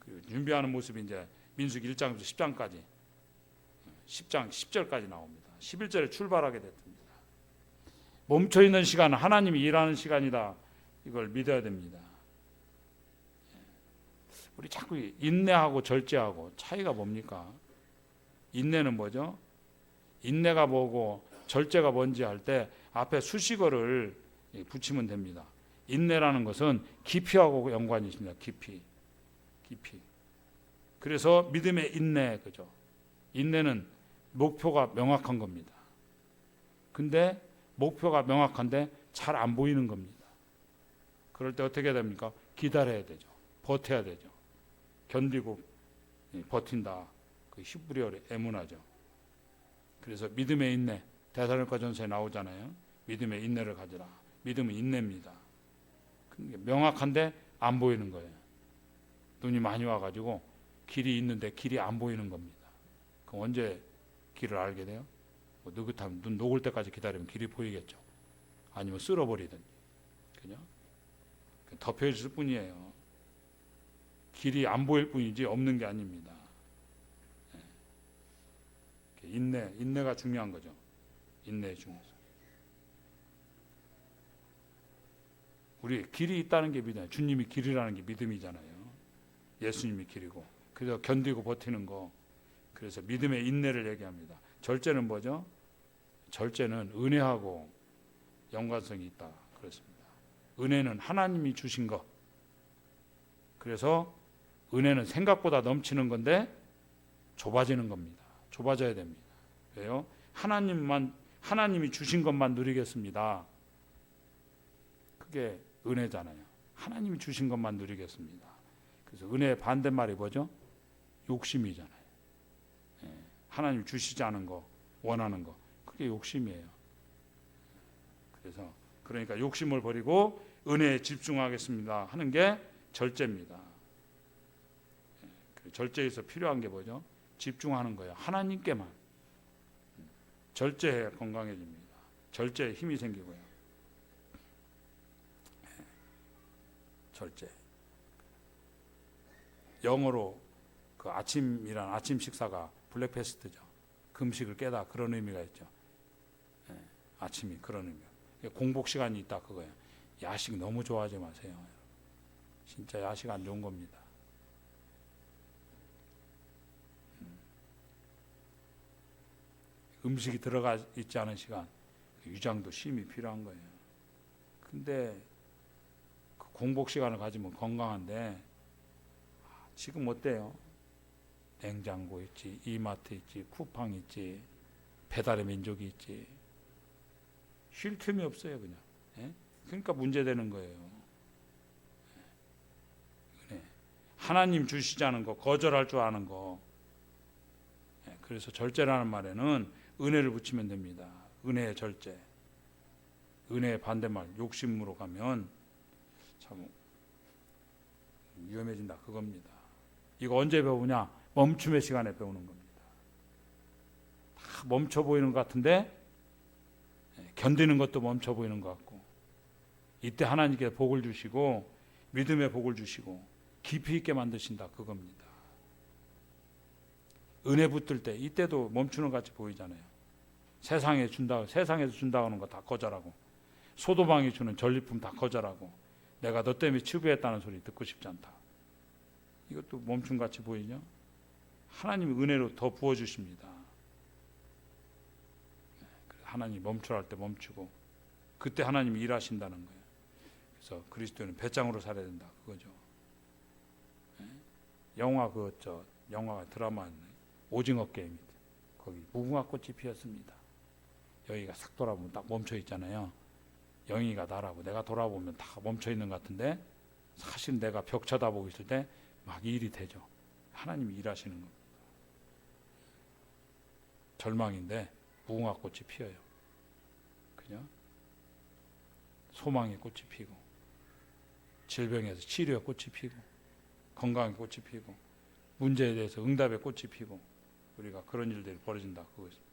그 준비하는 모습이 이제 민수기 1장부터 10장까지 10장 10절까지 나옵니다. 11절에 출발하게 됐습니다. 멈춰 있는 시간은 하나님이 일하는 시간이다. 이걸 믿어야 됩니다. 우리 자꾸 인내하고 절제하고 차이가 뭡니까? 인내는 뭐죠? 인내가 뭐고 절제가 뭔지 할 때 앞에 수식어를 붙이면 됩니다. 인내라는 것은 깊이하고 연관이 있습니다. 깊이. 그래서 믿음의 인내, 그죠? 인내는 목표가 명확한 겁니다. 근데 목표가 명확한데 잘 안 보이는 겁니다. 그럴 때 어떻게 됩니까? 기다려야 되죠. 버텨야 되죠. 견디고 버틴다. 그 히브리어의 에무나죠. 그래서 믿음의 인내, 데살로니가전서에 나오잖아요. 믿음의 인내를 가지라. 믿음은 인내입니다. 명확한데 안 보이는 거예요. 눈이 많이 와가지고 길이 있는데 길이 안 보이는 겁니다. 그럼 언제 길을 알게 돼요? 뭐 느긋하면 눈 녹을 때까지 기다리면 길이 보이겠죠. 아니면 쓸어버리든지, 그죠? 덮여있을 뿐이에요. 길이 안 보일 뿐이지 없는 게 아닙니다. 인내가 중요한 거죠. 인내의 중요성. 우리 길이 있다는 게 믿어요. 주님이 길이라는 게 믿음이잖아요. 예수님이 길이고. 그래서 견디고 버티는 거. 그래서 믿음의 인내를 얘기합니다. 절제는 뭐죠? 절제는 은혜하고 연관성이 있다. 그렇습니다. 은혜는 하나님이 주신 것. 그래서 은혜는 생각보다 넘치는 건데 좁아지는 겁니다. 좁아져야 됩니다. 왜요? 하나님이 주신 것만 누리겠습니다. 그게 은혜잖아요. 하나님이 주신 것만 누리겠습니다. 그래서 은혜의 반대말이 뭐죠? 욕심이잖아요. 하나님 주시지 않은 거, 원하는 거, 그게 욕심이에요. 그러니까 욕심을 버리고 은혜에 집중하겠습니다 하는 게 절제입니다. 절제에서 필요한 게 뭐죠? 집중하는 거예요. 하나님께만. 절제해 건강해집니다. 절제에 힘이 생기고요. 절제. 영어로 그 아침이란 아침 식사가 블랙패스트죠. 금식을 깨다, 그런 의미가 있죠. 아침이 그런 의미. 공복 시간이 있다, 그거예요. 야식 너무 좋아하지 마세요. 진짜 야식 안 좋은 겁니다. 음식이 들어가 있지 않은 시간, 위장도 쉼이 필요한 거예요. 근데 그 공복 시간을 가지면 건강한데 지금 어때요? 냉장고 있지, 이마트 있지, 쿠팡 있지, 배달의 민족이 있지. 쉴 틈이 없어요, 그냥. 그러니까 문제되는 거예요. 하나님 주시지 않은 거, 거절할 줄 아는 거. 그래서 절제라는 말에는 은혜를 붙이면 됩니다. 은혜의 절제. 은혜의 반대말, 욕심으로 가면 참 위험해진다, 그겁니다. 이거 언제 배우냐? 멈춤의 시간에 배우는 겁니다. 다 멈춰 보이는 것 같은데 견디는 것도 멈춰 보이는 것 같고, 이때 하나님께 복을 주시고 믿음의 복을 주시고 깊이 있게 만드신다, 그겁니다. 은혜 붙들 때 이때도 멈추는 것 같이 보이잖아요. 세상에서 준다고 하는 거 다 거절하고, 소도방이 주는 전리품 다 거절하고, 내가 너 때문에 치부했다는 소리 듣고 싶지 않다. 이것도 멈춘 것 같이 보이죠? 하나님이 은혜로 더 부어주십니다. 하나님이 멈추랄 때 멈추고, 그때 하나님이 일하신다는 거예요. 그래서 그리스도는 배짱으로 살아야 된다, 그거죠. 영화 드라마 오징어 게임, 거기 무궁화 꽃이 피었습니다. 여기가 싹 돌아보면 딱 멈춰 있잖아요. 영희가 나라고 내가 돌아보면 다 멈춰 있는 것 같은데 사실 내가 벽 쳐다보고 있을 때 막 일이 되죠. 하나님이 일하시는 겁니다. 절망인데 무궁화 꽃이 피어요. 그죠? 소망의 꽃이 피고, 질병에서 치료의 꽃이 피고, 건강의 꽃이 피고, 문제에 대해서 응답의 꽃이 피고, 우리가 그런 일들이 벌어진다 그것입니다.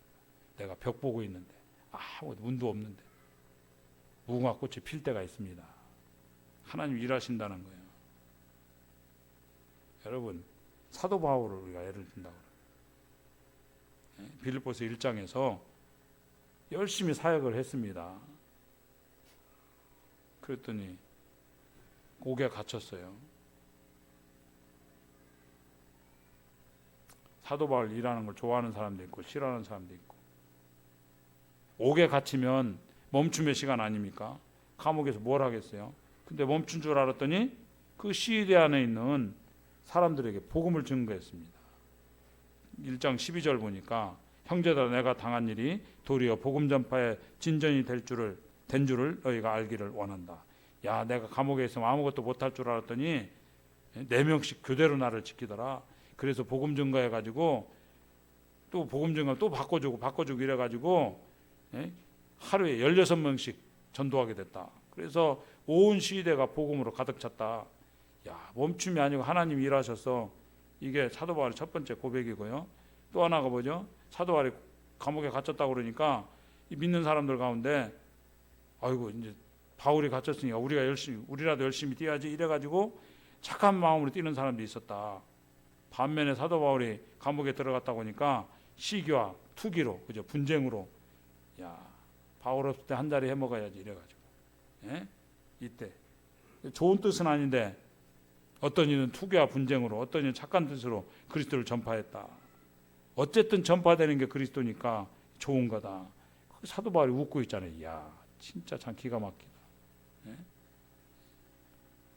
내가 벽 보고 있는데 아무 운도 없는데 무궁화 꽃이 필 때가 있습니다. 하나님 일하신다는 거예요. 여러분, 사도 바울을 우리가 예를 든다고 그래요. 빌립보서 1장에서 열심히 사역을 했습니다. 그랬더니 옥에 갇혔어요. 사도 바울 일하는 걸 좋아하는 사람도 있고 싫어하는 사람도 있고, 옥에 갇히면 멈춤의 시간 아닙니까? 감옥에서 뭘 하겠어요? 근데 멈춘 줄 알았더니 그 시위대 안에 있는 사람들에게 복음을 증거했습니다. 1장 12절 보니까 형제들아 내가 당한 일이 도리어 복음 전파의 진전이 된 줄을 너희가 알기를 원한다. 야, 내가 감옥에 있으면 아무것도 못할 줄 알았더니 4명씩 교대로 나를 지키더라. 그래서 복음 증거해가지고 또 복음 증거 또 바꿔주고 이래가지고 하루에 16명씩 전도하게 됐다. 그래서 온 시대가 복음으로 가득 찼다. 야, 멈춤이 아니고 하나님이 일하셔서, 이게 사도 바울의 첫 번째 고백이고요. 또 하나가 뭐죠? 사도 바울이 감옥에 갇혔다고 그러니까 이 믿는 사람들 가운데 아이고 이제 바울이 갇혔으니까 우리라도 열심히 뛰어야지 이래가지고 착한 마음으로 뛰는 사람도 있었다. 반면에 사도 바울이 감옥에 들어갔다고 하니까 시기와 투기로, 그죠? 분쟁으로, 야, 바울 없을 때 한 자리 해 먹어야지 이래가지고, 이때 좋은 뜻은 아닌데 어떤 이는 투기와 분쟁으로, 어떤 이는 착한 뜻으로 그리스도를 전파했다. 어쨌든 전파되는 게 그리스도니까 좋은 거다. 사도 바울이 웃고 있잖아요. 이야, 진짜 참 기가 막히다.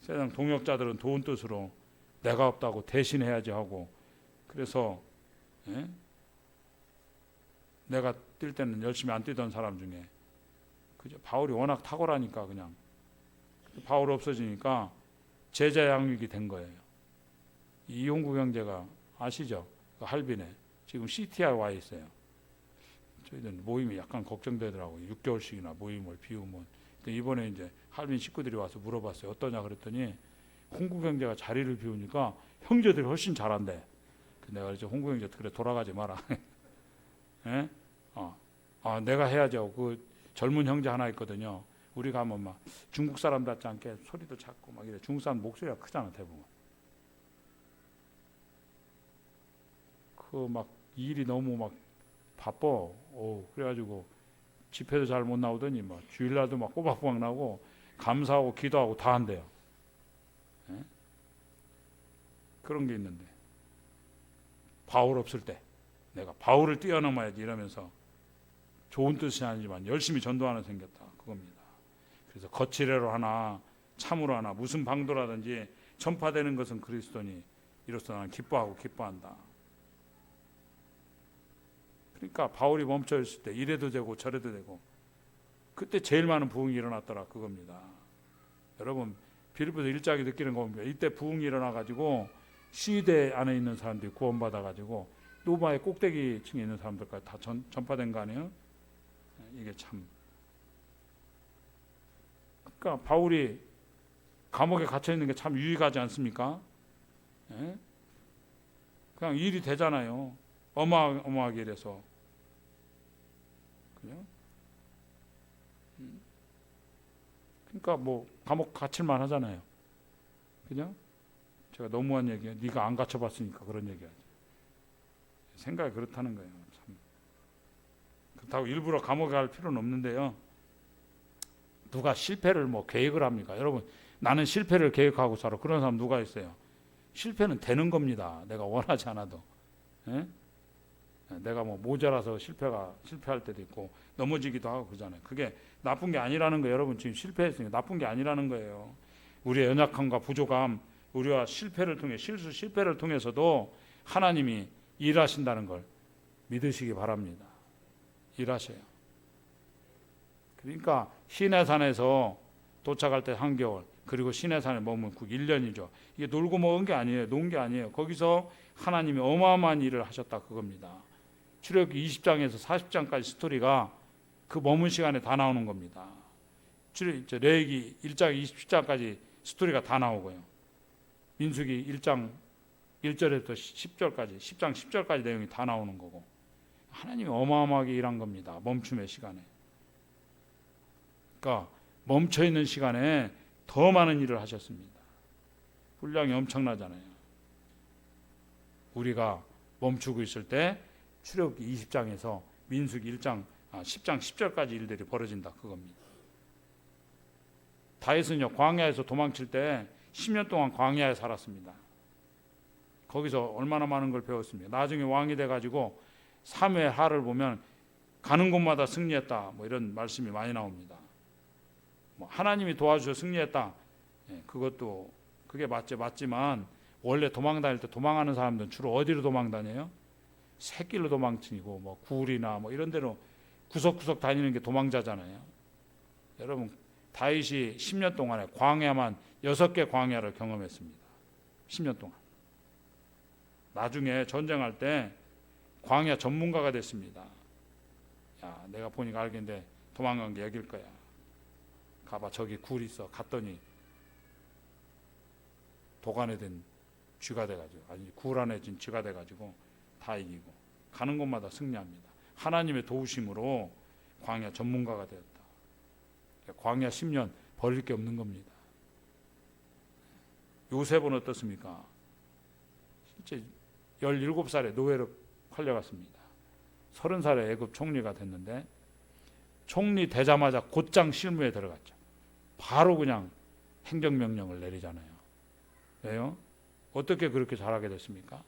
세상 동역자들은 좋은 뜻으로 내가 없다고 대신해야지 하고, 그래서 내가 뛸 때는 열심히 안 뛰던 사람 중에, 그죠? 바울이 워낙 탁월하니까 그냥 바울 없어지니까 제자 양육이 된 거예요. 이용구 형제가 아시죠? 그 할빈에 지금 CTI 와 있어요. 저희들은 모임이 약간 걱정되더라고요. 6개월씩이나 모임을 비우면. 이번에 이제 할빈 식구들이 와서 물어봤어요. 어떠냐 그랬더니 홍구 형제가 자리를 비우니까 형제들이 훨씬 잘한대. 내가 그랬죠. 홍구 형제 그래 돌아가지 마라. 내가 해야죠. 그 젊은 형제 하나 있거든요. 우리 가면 막 중국 사람답지 않게 소리도 작고 막 이래. 중국 사람 목소리가 크잖아 대부분. 그 막 일이 너무 막 바빠. 그래가지고 집회도 잘 못 나오더니 막 주일날도 막 꼬박꼬박 나오고 감사하고 기도하고 다 한대요. 그런 게 있는데 바울 없을 때 내가 바울을 뛰어넘어야지 이러면서 좋은 뜻이 아니지만 열심히 전도하는 생겼다 그겁니다. 그래서 거칠애로 하나 참으로 하나 무슨 방도라든지 전파되는 것은 그리스도니 이로써 나는 기뻐한다. 그러니까 바울이 멈춰 있을 때 이래도 되고 저래도 되고 그때 제일 많은 부흥이 일어났더라 그겁니다. 여러분 빌립보서 1장에 느끼는 겁니다. 이때 부흥이 일어나가지고 시대 안에 있는 사람들이 구원받아가지고 노바의 꼭대기층에 있는 사람들까지 다 전파된 거 아니에요? 이게 참. 그러니까 바울이 감옥에 갇혀 있는 게 참 유익하지 않습니까? 그냥 일이 되잖아요. 어마어마하게 이래서. 그죠? 그러니까 뭐 감옥 갇힐만 하잖아요. 그죠? 제가 너무한 얘기예요. 네가 안 갇혀봤으니까 그런 얘기하지. 생각이 그렇다는 거예요. 참. 그렇다고 일부러 감옥에 갈 필요는 없는데요. 누가 실패를 뭐 계획을 합니까? 여러분 나는 실패를 계획하고 살아. 그런 사람 누가 있어요? 실패는 되는 겁니다. 내가 원하지 않아도. 내가 뭐 모자라서 실패할 때도 있고 넘어지기도 하고 그러잖아요. 그게 나쁜 게 아니라는 거예요. 여러분 지금 실패했으니까 나쁜 게 아니라는 거예요. 우리의 연약함과 부족함, 우리와 실패를 통해서도 하나님이 일하신다는 걸 믿으시기 바랍니다. 일하셔요. 그러니까 시내산에서 도착할 때 한겨울, 그리고 시내산에 머문 1년이죠. 이게 놀고 먹은 게 아니에요. 논 게 아니에요. 거기서 하나님이 어마어마한 일을 하셨다 그겁니다. 출애굽기 20장에서 40장까지 스토리가 그 머문 시간에 다 나오는 겁니다. 레위기 1장 20장까지 스토리가 다 나오고요. 민수기 1장 1절에부터 10절까지 10장 10절까지 내용이 다 나오는 거고, 하나님이 어마어마하게 일한 겁니다. 멈춤의 시간에. 그러니까 멈춰 있는 시간에 더 많은 일을 하셨습니다. 분량이 엄청나잖아요. 우리가 멈추고 있을 때 출애굽기 20장에서 민수기 10장 10절까지 일들이 벌어진다 그겁니다. 다윗은요 광야에서 도망칠 때 10년 동안 광야에 살았습니다. 거기서 얼마나 많은 걸 배웠습니까? 나중에 왕이 돼가지고 사무엘 하를 보면 가는 곳마다 승리했다 뭐 이런 말씀이 많이 나옵니다. 뭐 하나님이 도와주셔 승리했다, 그것도 그게 맞지만 원래 도망 다닐 때 도망하는 사람들은 주로 어디로 도망 다녀요? 새길로 도망치고 뭐 굴이나 뭐 이런 데로 구석구석 다니는 게 도망자잖아요. 여러분 다윗이 10년 동안에 광야만 6개 광야를 경험했습니다. 10년 동안. 나중에 전쟁할 때 광야 전문가가 됐습니다. 야, 내가 보니까 알겠는데 도망간 게 여길 거야. 가봐, 저기 굴 있어. 갔더니 독 안에 든 쥐가 돼가지고, 아니 굴 안에 든 쥐가 돼가지고 다 이기고 가는 곳마다 승리합니다. 하나님의 도우심으로 광야 전문가가 되었다. 광야 10년 버릴 게 없는 겁니다. 요셉은 어떻습니까? 실제 17살에 노예로 팔려갔습니다. 30살에 애굽 총리가 됐는데 총리 되자마자 곧장 실무에 들어갔죠. 바로 그냥 행정명령을 내리잖아요. 왜요? 어떻게 그렇게 잘하게 됐습니까?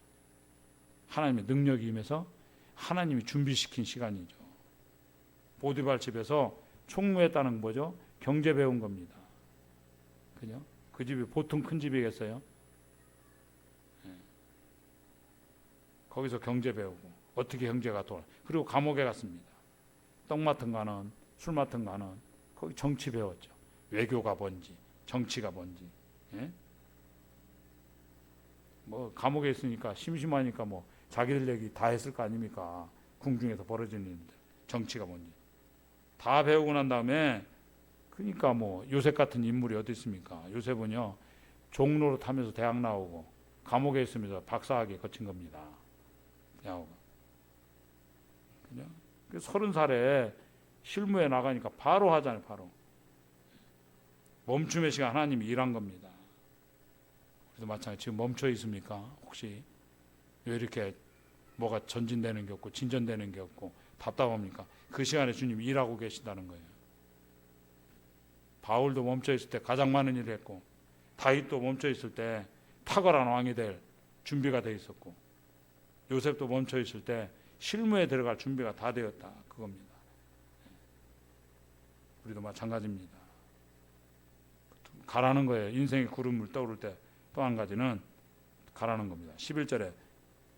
하나님의 능력이 임해서 하나님이 준비시킨 시간이죠. 보디발 집에서 총무했다는 건 뭐죠? 경제 배운 겁니다. 그죠? 그 집이 보통 큰 집이겠어요? 거기서 경제 배우고 어떻게 경제가 돌아. 그리고 감옥에 갔습니다. 떡 맡은 가는, 술 맡은 가는, 거기 정치 배웠죠. 외교가 뭔지, 정치가 뭔지. 예? 뭐 감옥에 있으니까 심심하니까 뭐 자기들 얘기 다 했을 거 아닙니까? 궁중에서 벌어지는 일들, 정치가 뭔지 다 배우고 난 다음에, 그러니까 뭐 요셉 같은 인물이 어디 있습니까? 요셉은요 종로로 타면서 대학 나오고 감옥에 있으면서 박사학위 거친 겁니다. 대학가. 그죠? 30살에 실무에 나가니까 바로 하잖아요. 바로 멈춤의 시간 하나님이 일한 겁니다. 그래서 마찬가지 지금 멈춰 있습니까? 혹시 왜 이렇게 뭐가 전진되는 게 없고 진전되는 게 없고 답답합니까? 그 시간에 주님이 일하고 계신다는 거예요. 바울도 멈춰 있을 때 가장 많은 일을 했고, 다윗도 멈춰 있을 때 탁월한 왕이 될 준비가 돼 있었고, 요셉도 멈춰 있을 때 실무에 들어갈 준비가 다 되었다 그겁니다. 우리도 마찬가지입니다. 가라는 거예요. 인생의 구름을 떠오를 때 또 한 가지는 가라는 겁니다. 11장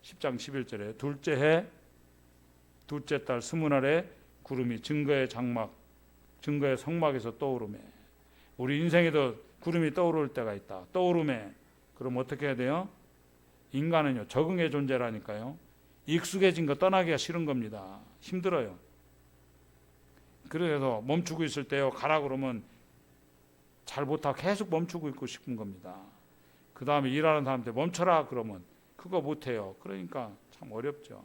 11절에 둘째 해 둘째 달 스무날에 구름이 증거의 성막에서 떠오르매. 우리 인생에도 구름이 떠오를 때가 있다. 떠오르매. 그럼 어떻게 해야 돼요? 인간은요 적응의 존재라니까요. 익숙해진 거 떠나기가 싫은 겁니다. 힘들어요. 그래서 멈추고 있을 때요 가라 그러면 잘 못하고 계속 멈추고 있고 싶은 겁니다. 그 다음에 일하는 사람한테 멈춰라 그러면 그거 못해요. 그러니까 참 어렵죠.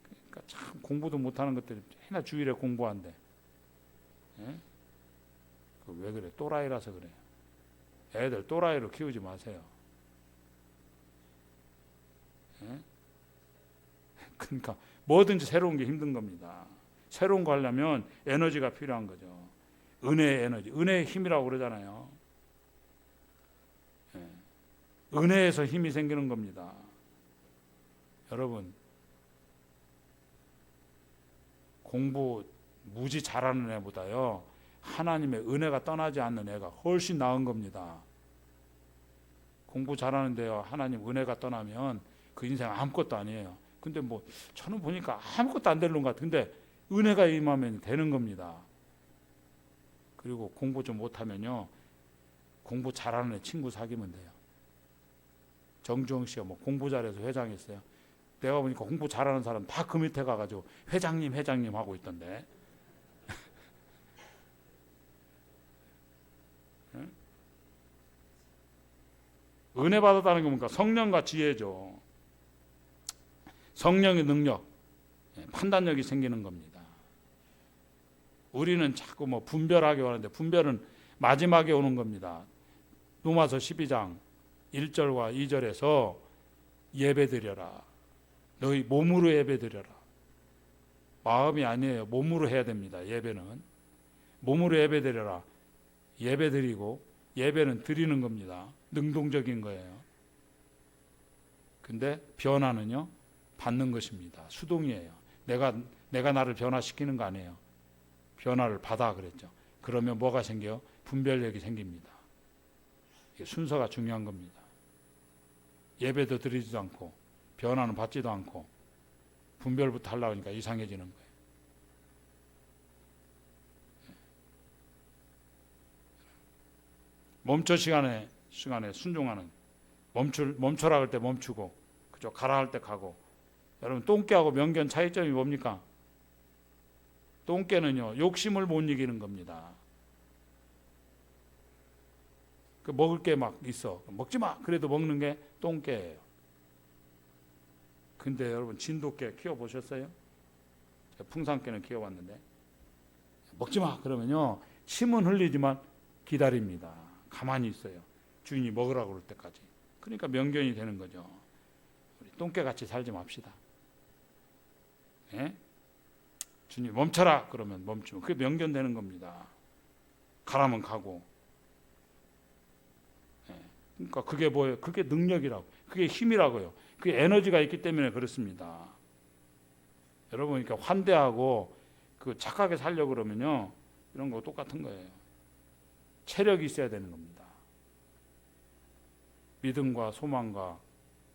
그러니까 참 공부도 못하는 것들이 해나 주일에 공부한대. 예? 왜 그래? 또라이라서 그래요. 애들 또라이로 키우지 마세요. 예? 그러니까 뭐든지 새로운 게 힘든 겁니다. 새로운 거 하려면 에너지가 필요한 거죠. 은혜의 에너지, 은혜의 힘이라고 그러잖아요. 예. 은혜에서 힘이 생기는 겁니다. 여러분, 공부 무지 잘하는 애보다요 하나님의 은혜가 떠나지 않는 애가 훨씬 나은 겁니다. 공부 잘하는데요 하나님 은혜가 떠나면 그 인생 아무것도 아니에요. 근데 뭐 저는 보니까 아무것도 안 되는 것 같은데 은혜가 임하면 되는 겁니다. 그리고 공부 좀 못하면요 공부 잘하는 애 친구 사귀면 돼요. 정주영 씨가 뭐 공부 잘해서 회장했어요. 내가 보니까 공부 잘하는 사람 다 그 밑에 가가지고 회장님 하고 있던데. 은혜 받았다는 게 뭔가 성령과 지혜죠. 성령의 능력, 판단력이 생기는 겁니다. 우리는 자꾸 뭐 분별하게 하는데 분별은 마지막에 오는 겁니다. 로마서 12장 1절과 2절에서 예배드려라. 너희 몸으로 예배드려라. 마음이 아니에요. 몸으로 해야 됩니다. 예배는 몸으로 예배드려라. 예배드리고 예배는 드리는 겁니다. 능동적인 거예요. 근데 변화는요, 받는 것입니다. 수동이에요. 내가 나를 변화시키는 거 아니에요. 변화를 받아 그랬죠. 그러면 뭐가 생겨요? 분별력이 생깁니다. 순서가 중요한 겁니다. 예배도 드리지도 않고 변화는 받지도 않고 분별부터 하려고 하니까 이상해지는 거예요. 멈춰 시간에 순종하는, 멈춰라 할 때 멈추고, 그죠? 가라 할 때 가고. 여러분, 똥개하고 명견 차이점이 뭡니까? 똥개는요, 욕심을 못 이기는 겁니다. 그 먹을 게 막 있어. 먹지 마. 그래도 먹는 게 똥개예요. 근데 여러분, 진돗개 키워보셨어요? 제가 풍산개는 키워봤는데, 먹지 마. 그러면요, 침은 흘리지만 기다립니다. 가만히 있어요. 주인이 먹으라고 그럴 때까지. 그러니까 명견이 되는 거죠. 우리 똥개같이 살지 맙시다. 예? 주님 멈춰라 그러면 멈추면 그게 명견 되는 겁니다. 가라면 가고. 예. 그러니까 그게 뭐예요? 그게 능력이라고. 그게 힘이라고요. 그게 에너지가 있기 때문에 그렇습니다. 여러분, 그러니까 환대하고 그 착하게 살려고 그러면요, 이런 거 똑같은 거예요. 체력이 있어야 되는 겁니다. 믿음과 소망과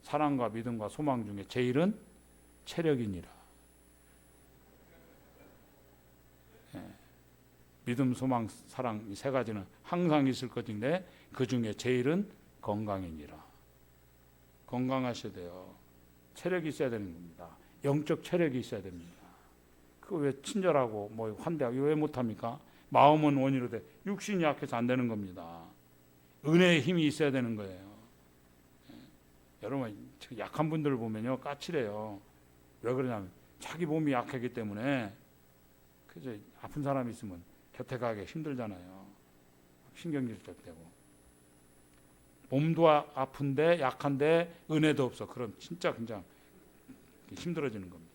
사랑과 믿음과 소망 중에 제일은 체력이니라. 예. 믿음, 소망, 사랑 이 세 가지는 항상 있을 것인데 그 중에 제일은 건강이니라. 건강하셔야 돼요. 체력이 있어야 되는 겁니다. 영적 체력이 있어야 됩니다. 그거 왜 친절하고 뭐 환대하고 왜 못합니까? 마음은 원이로 돼. 육신이 약해서 안 되는 겁니다. 은혜의 힘이 있어야 되는 거예요. 여러분, 약한 분들을 보면요, 까칠해요. 왜 그러냐면 자기 몸이 약하기 때문에. 그래서 아픈 사람이 있으면 곁에 가기 힘들잖아요. 신경질적되고. 몸도 아픈데 약한데 은혜도 없어. 그럼 진짜 그냥 힘들어지는 겁니다.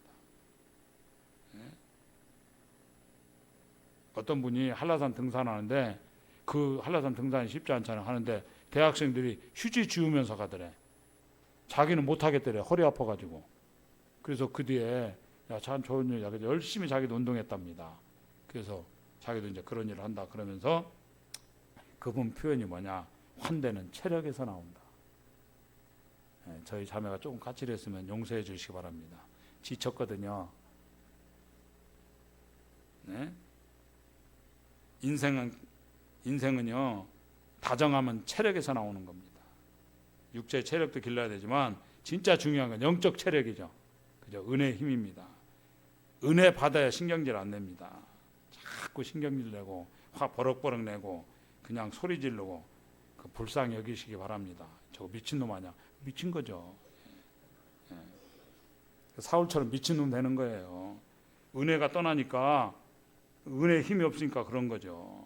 어떤 분이 한라산 등산하는데 그 한라산 등산이 쉽지 않잖아요. 하는데 대학생들이 휴지 지우면서 가더래. 자기는 못하겠더래. 허리 아파가지고. 그래서 그 뒤에 야, 참 좋은 일이야. 열심히 자기도 운동했답니다. 그래서 자기도 이제 그런 일을 한다 그러면서 그분 표현이 뭐냐? 환대는 체력에서 나온다. 네, 저희 자매가 조금 까칠했으면 용서해 주시기 바랍니다. 지쳤거든요. 네? 인생은요, 다정함은 체력에서 나오는 겁니다. 육체의 체력도 길러야 되지만 진짜 중요한 건 영적 체력이죠. 그죠? 은혜의 힘입니다. 은혜 받아야 신경질 안 냅니다. 자꾸 신경질 내고 화 버럭버럭 내고 그냥 소리 지르고 그 불쌍히 여기시기 바랍니다. 저거 미친놈 아니야? 미친 거죠. 예. 사울처럼 미친놈 되는 거예요. 은혜가 떠나니까 은혜의 힘이 없으니까 그런 거죠.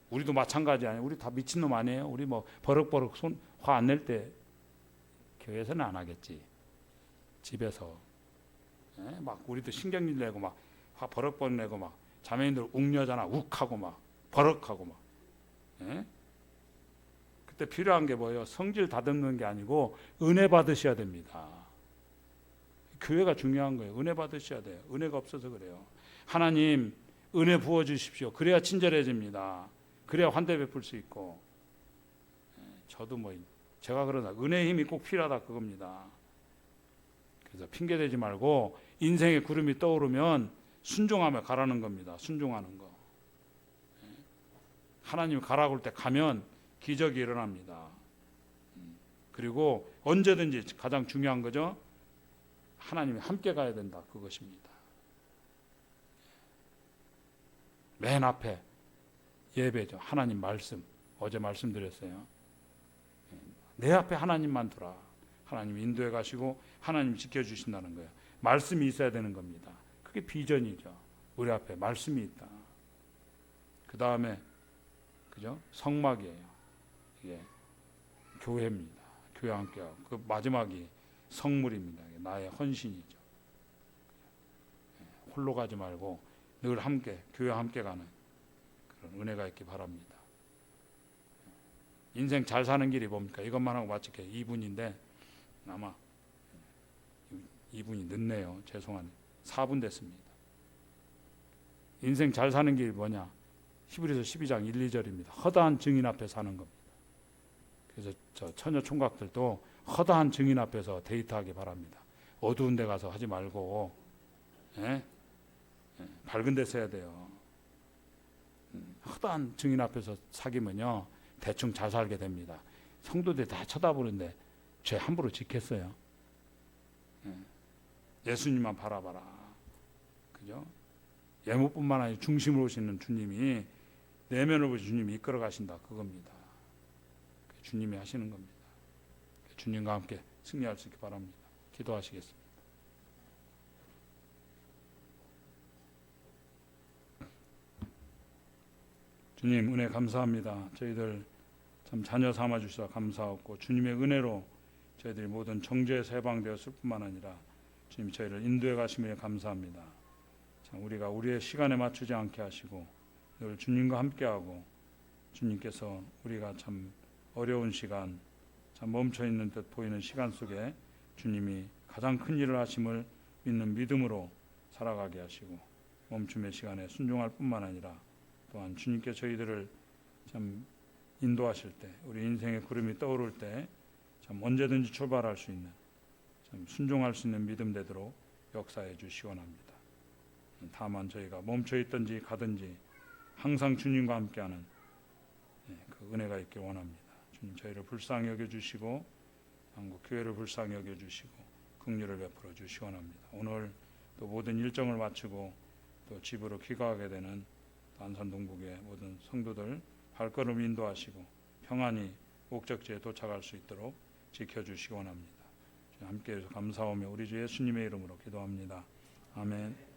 우리도 마찬가지 아니에요. 우리 다 미친놈 아니에요. 우리 뭐 버럭버럭 화 안 낼 때 교회에서는 안 하겠지. 집에서 막 우리도 신경질 내고 막 화 버럭버럭 내고 막 자매인들 욱녀잖아. 욱하고 막 버럭하고 막. 그때 필요한 게 뭐예요? 성질 다듬는 게 아니고 은혜 받으셔야 됩니다. 교회가 중요한 거예요. 은혜 받으셔야 돼요. 은혜가 없어서 그래요. 하나님 은혜 부어주십시오. 그래야 친절해집니다. 그래야 환대 베풀 수 있고. 저도 뭐 제가 그러다 은혜의 힘이 꼭 필요하다 그겁니다. 그래서 핑계대지 말고 인생의 구름이 떠오르면 순종하며 가라는 겁니다. 순종하는 거. 하나님 가라고 할 때 가면 기적이 일어납니다. 그리고 언제든지 가장 중요한 거죠. 하나님이 함께 가야 된다. 그것입니다. 맨 앞에 예배죠. 하나님 말씀. 어제 말씀드렸어요. 내 앞에 하나님만 두라. 하나님 인도해 가시고 하나님 지켜주신다는 거예요. 말씀이 있어야 되는 겁니다. 그게 비전이죠. 우리 앞에 말씀이 있다. 그 다음에 그죠? 성막이에요. 이게 교회입니다. 교회 함께하고 그 마지막이 성물입니다. 나의 헌신이죠. 홀로 가지 말고 늘 함께 교회 함께 가는 그런 은혜가 있기 바랍니다. 인생 잘 사는 길이 뭡니까? 이것만 하고 마칠게요. 2분인데 아마 2분이 늦네요. 죄송하네요. 4분 됐습니다. 인생 잘 사는 길이 뭐냐? 히브리서 12장 1, 2절입니다. 허다한 증인 앞에 사는 겁니다. 그래서 저 처녀 총각들도 허다한 증인 앞에서 데이트하기 바랍니다. 어두운 데 가서 하지 말고 밝은 데서 해야 돼요. 허다한 증인 앞에서 사귀면요 대충 잘 살게 됩니다. 성도들이 다 쳐다보는데 죄 함부로 지켰어요. 예수님만 바라봐라. 그죠? 외모뿐만 아니라 중심으로 오시는 주님이 내면을 보시 주님이 이끌어 가신다. 그겁니다. 주님이 하시는 겁니다. 주님과 함께 승리할 수 있기 바랍니다. 기도하시겠습니다. 주님 은혜 감사합니다. 저희들 참 자녀 삼아 주셔서 감사하고 주님의 은혜로 저희들이 모든 정죄에서 해방되었을 뿐만 아니라 주님 저희를 인도해 가심에 감사합니다. 참 우리가 우리의 시간에 맞추지 않게 하시고 늘 주님과 함께하고 주님께서 우리가 참 어려운 시간 참 멈춰있는 듯 보이는 시간 속에 주님이 가장 큰 일을 하심을 믿는 믿음으로 살아가게 하시고 멈춤의 시간에 순종할 뿐만 아니라 또한 주님께 저희들을 참 인도하실 때 우리 인생의 구름이 떠오를 때 참 언제든지 출발할 수 있는 참 순종할 수 있는 믿음 되도록 역사해 주시기 원합니다. 다만 저희가 멈춰있든지 가든지 항상 주님과 함께하는 그 은혜가 있길 원합니다. 주님 저희를 불쌍히 여겨주시고 한국 교회를 불쌍히 여겨주시고 긍휼을 베풀어 주시기 원합니다. 오늘 또 모든 일정을 마치고 또 집으로 귀가하게 되는 안산 동북의 모든 성도들 발걸음 인도하시고 평안히 목적지에 도착할 수 있도록 지켜주시기 원합니다. 함께 해서 감사하며 우리 주 예수님의 이름으로 기도합니다. 아멘.